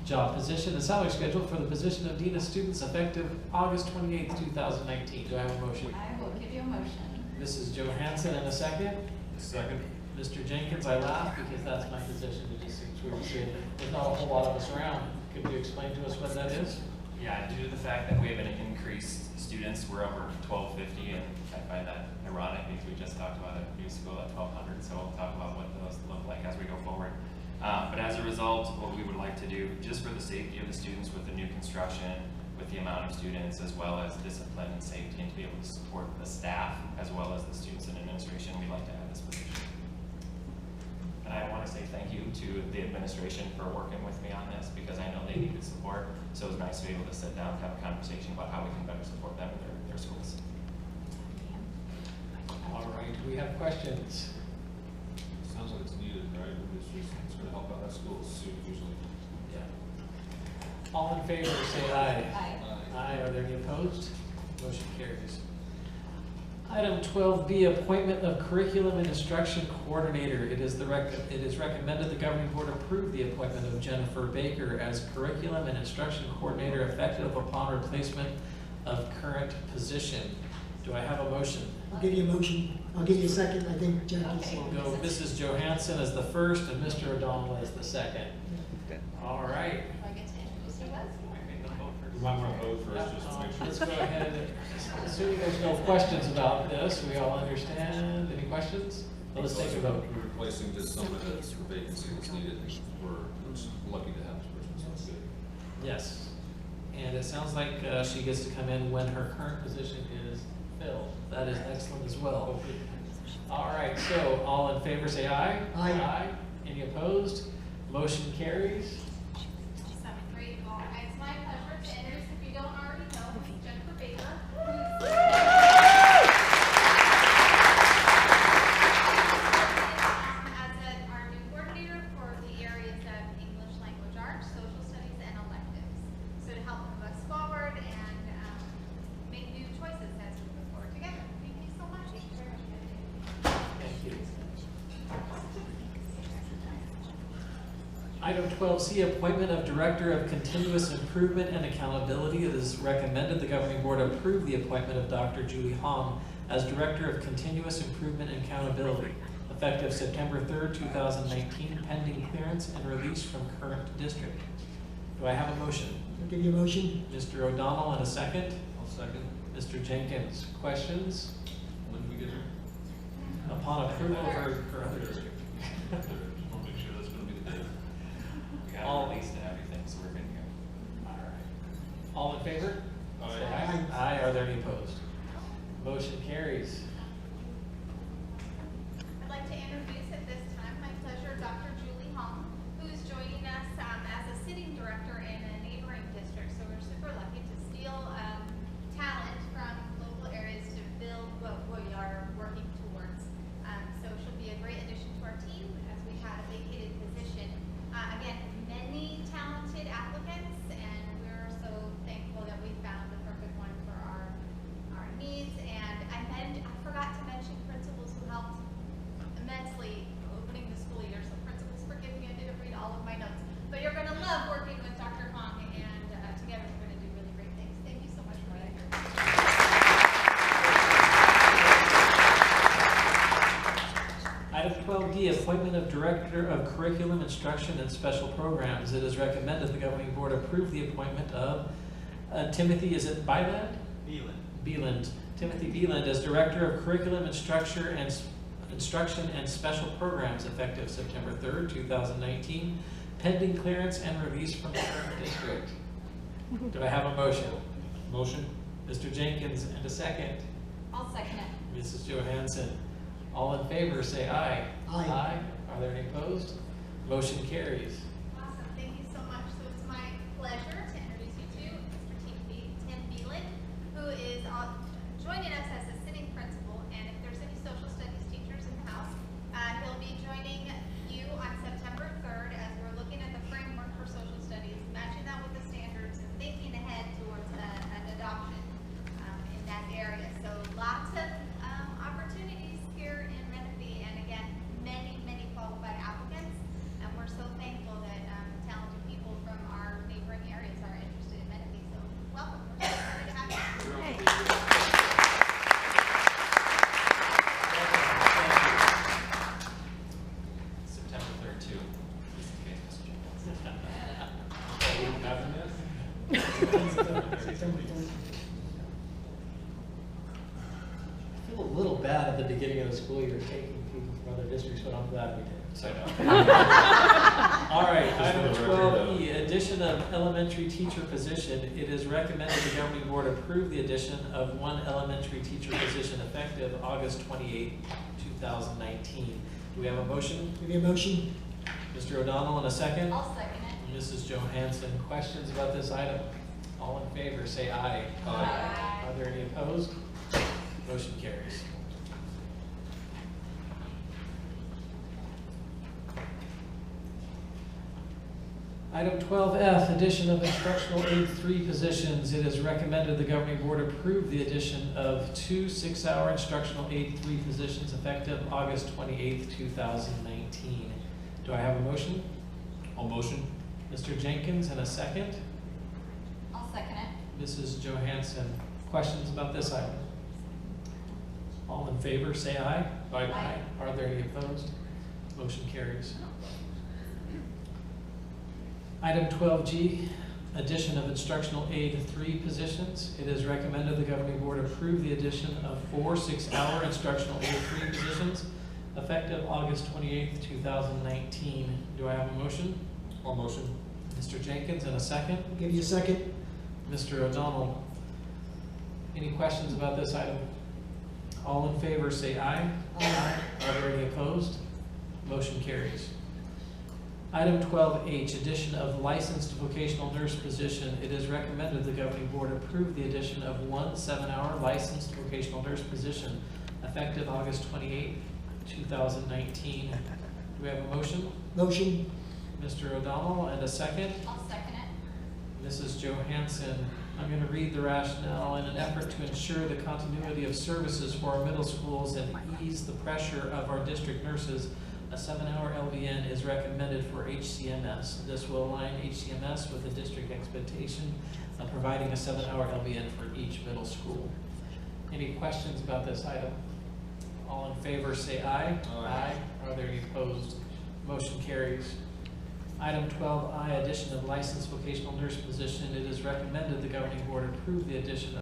S7: job position, and salary schedule for the position of Dean of Students effective August 28th, 2019. Do I have a motion?
S6: I will give you a motion.
S7: Mrs. Johansson, and a second?
S4: Second.
S7: Mr. Jenkins, I laugh because that's my position. It just seems weird to say that there's not a whole lot of us around. Could you explain to us what that is?
S17: Yeah, due to the fact that we have an increased students, we're over 1250, and I find that ironic because we just talked about a new school at 1200, so we'll talk about what those look like as we go forward. But as a result, what we would like to do, just for the safety of the students with the new construction, with the amount of students, as well as discipline and safety, and to be able to support the staff, as well as the students and administration, we'd like to add this position. And I want to say thank you to the administration for working with me on this, because I know they needed support, so it was nice to be able to sit down and have a conversation about how we can better support them in their schools.
S7: All right, we have questions.
S4: Sounds like it's needed, right? It's gonna help out our schools soon, usually.
S7: Yeah. All in favor, say aye.
S6: Aye.
S7: Aye. Are there any opposed? Motion carries. Item 12B, appointment of curriculum and instruction coordinator. It is recommended the governing board approve the appointment of Jennifer Baker as curriculum and instruction coordinator effective upon replacement of current position. Do I have a motion?
S5: I'll give you a motion. I'll give you a second. I think Jackie's.
S7: We'll go Mrs. Johansson as the first and Mr. O'Donnell as the second. All right.
S15: Do I get to introduce you guys?
S4: You might want to vote first, just to make sure.
S7: Let's go ahead. Assuming there's no questions about this, we all understand. Any questions? Well, let's take a vote.
S4: We're replacing just somebody that's a vacancy that's needed. We're just lucky to have this person, so it's good.
S7: Yes. And it sounds like she gets to come in when her current position is filled. That is excellent as well. All right, so all in favor say aye.
S5: Aye.
S7: Any opposed? Motion carries.
S15: Awesome, great. Well, it's my pleasure to introduce, if you don't already know, Jennifer Baker, as our new coordinator for the areas of English language arts, social studies, and electives. So to help move us forward and make new choices as we move forward together. Thank you so much.
S7: Thank you. Item 12C, appointment of Director of Continuous Improvement and Accountability. It is recommended the governing board approve the appointment of Dr. Julie Hong as Director of Continuous Improvement and Accountability, effective September 3rd, 2019, pending clearance and release from current district. Do I have a motion?
S5: I'll give you a motion.
S7: Mr. O'Donnell, and a second?
S4: I'll second.
S7: Mr. Jenkins, questions?
S4: When do we get her?
S7: Upon approval of her other district.
S4: Just want to make sure that's gonna be the day.
S17: We got
S7: All-
S17: a release and everything, so we're good to go.
S7: All right. All in favor?
S4: Aye.
S7: Say aye. Aye. Are there any opposed? Motion carries.
S15: I'd like to introduce at this time, my pleasure, Dr. Julie Hong, who is joining us as a sitting director in a neighboring district. So we're super lucky to steal talent from local areas to build what we are working towards. So she'll be a great addition to our team as we had a vacated position. Again, many talented applicants, and we're so thankful that we found the perfect one for our needs. And I forgot to mention principals who helped immensely opening the school year. So principals, forgive me, I didn't read all of my notes. But you're going to love working with Dr. Hong, and together we're going to do really great things. Thank you so much for being here.
S7: Item 12D, appointment of Director of Curriculum Instruction and Special Programs. It is recommended the governing board approve the appointment of Timothy, is it Byland? Beeland. Timothy Beeland as Director of Curriculum Instruction and Special Programs effective September 3rd, 2019, pending clearance and release from the current district. Do I have a motion?
S4: Motion?
S7: Mr. Jenkins, and a second.
S6: I'll second it.
S7: Mrs. Johansson. All in favor, say aye.
S5: Aye.
S7: Are there any opposed? Motion carries.
S18: Awesome, thank you so much. So it's my pleasure to introduce you to Mr. Tim Beelan, who is joining us as a sitting principal. And if there's any social studies teachers in the house, he'll be joining you on September 3rd as we're looking at the framework for social studies, matching that with the standards and thinking ahead towards an adoption in that area. So lots of opportunities here in Menifee, and again, many, many qualified applicants. And we're so thankful that talented people from our neighboring areas are interested in Menifee. So welcome. We're so excited to have you.
S17: September 3rd too, just in case, Mr.
S5: September 3rd.
S7: I feel a little bad at the beginning of the school year taking people from other districts, but I'm glad we did.
S17: So,
S7: All right,
S4: Just for
S7: item
S4: the record,
S7: 12E, addition of elementary teacher position. It is recommended the governing board approve the addition of one elementary teacher position effective August 28, 2019. Do we have a motion?
S5: Give me a motion?
S7: Mr. O'Donnell, in a second.
S6: I'll second it.
S7: Mrs. Johansson, questions about this item? All in favor, say aye.
S6: Aye.
S7: Are there any opposed? Motion carries. Item 12F, addition of instructional aid 3 positions. It is recommended the governing board approve the addition of 2 6-hour instructional aid 3 positions effective August 28th, 2019. Do I have a motion?
S4: All motion?
S7: Mr. Jenkins, and a second.
S6: I'll second it.
S7: Mrs. Johansson, questions about this item? All in favor, say aye.
S6: Aye.
S7: Are there any opposed? Motion carries. Item 12G, addition of instructional aid 3 positions. It is recommended the governing board approve the addition of 4 6-hour instructional aid 3 positions effective August 28th, 2019. Do I have a motion?
S4: All motion?
S7: Mr. Jenkins, and a second.
S5: Give you a second?
S7: Mr. O'Donnell, any questions about this item? All in favor, say aye.
S5: Aye.
S7: Are there any opposed? Motion carries. Item 12H, addition of licensed vocational nurse position. It is recommended the governing board approve the addition of 1 7-hour licensed vocational nurse position effective August 28, 2019. Do we have a motion?
S5: Motion?
S7: Mr. O'Donnell, and a second.
S6: I'll second it.
S7: Mrs. Johansson, I'm going to read the rationale. In an effort to ensure the continuity of services for our middle schools and ease the pressure of our district nurses, a 7-hour LVN is recommended for HCMS. This will align HCMS with the district expectation of providing a 7-hour LVN for each middle school. Any questions about this item? All in favor, say aye.
S4: Aye.
S7: Are there any opposed? Motion carries. Item 12I, addition of licensed vocational nurse position. It is recommended the governing board approve the addition of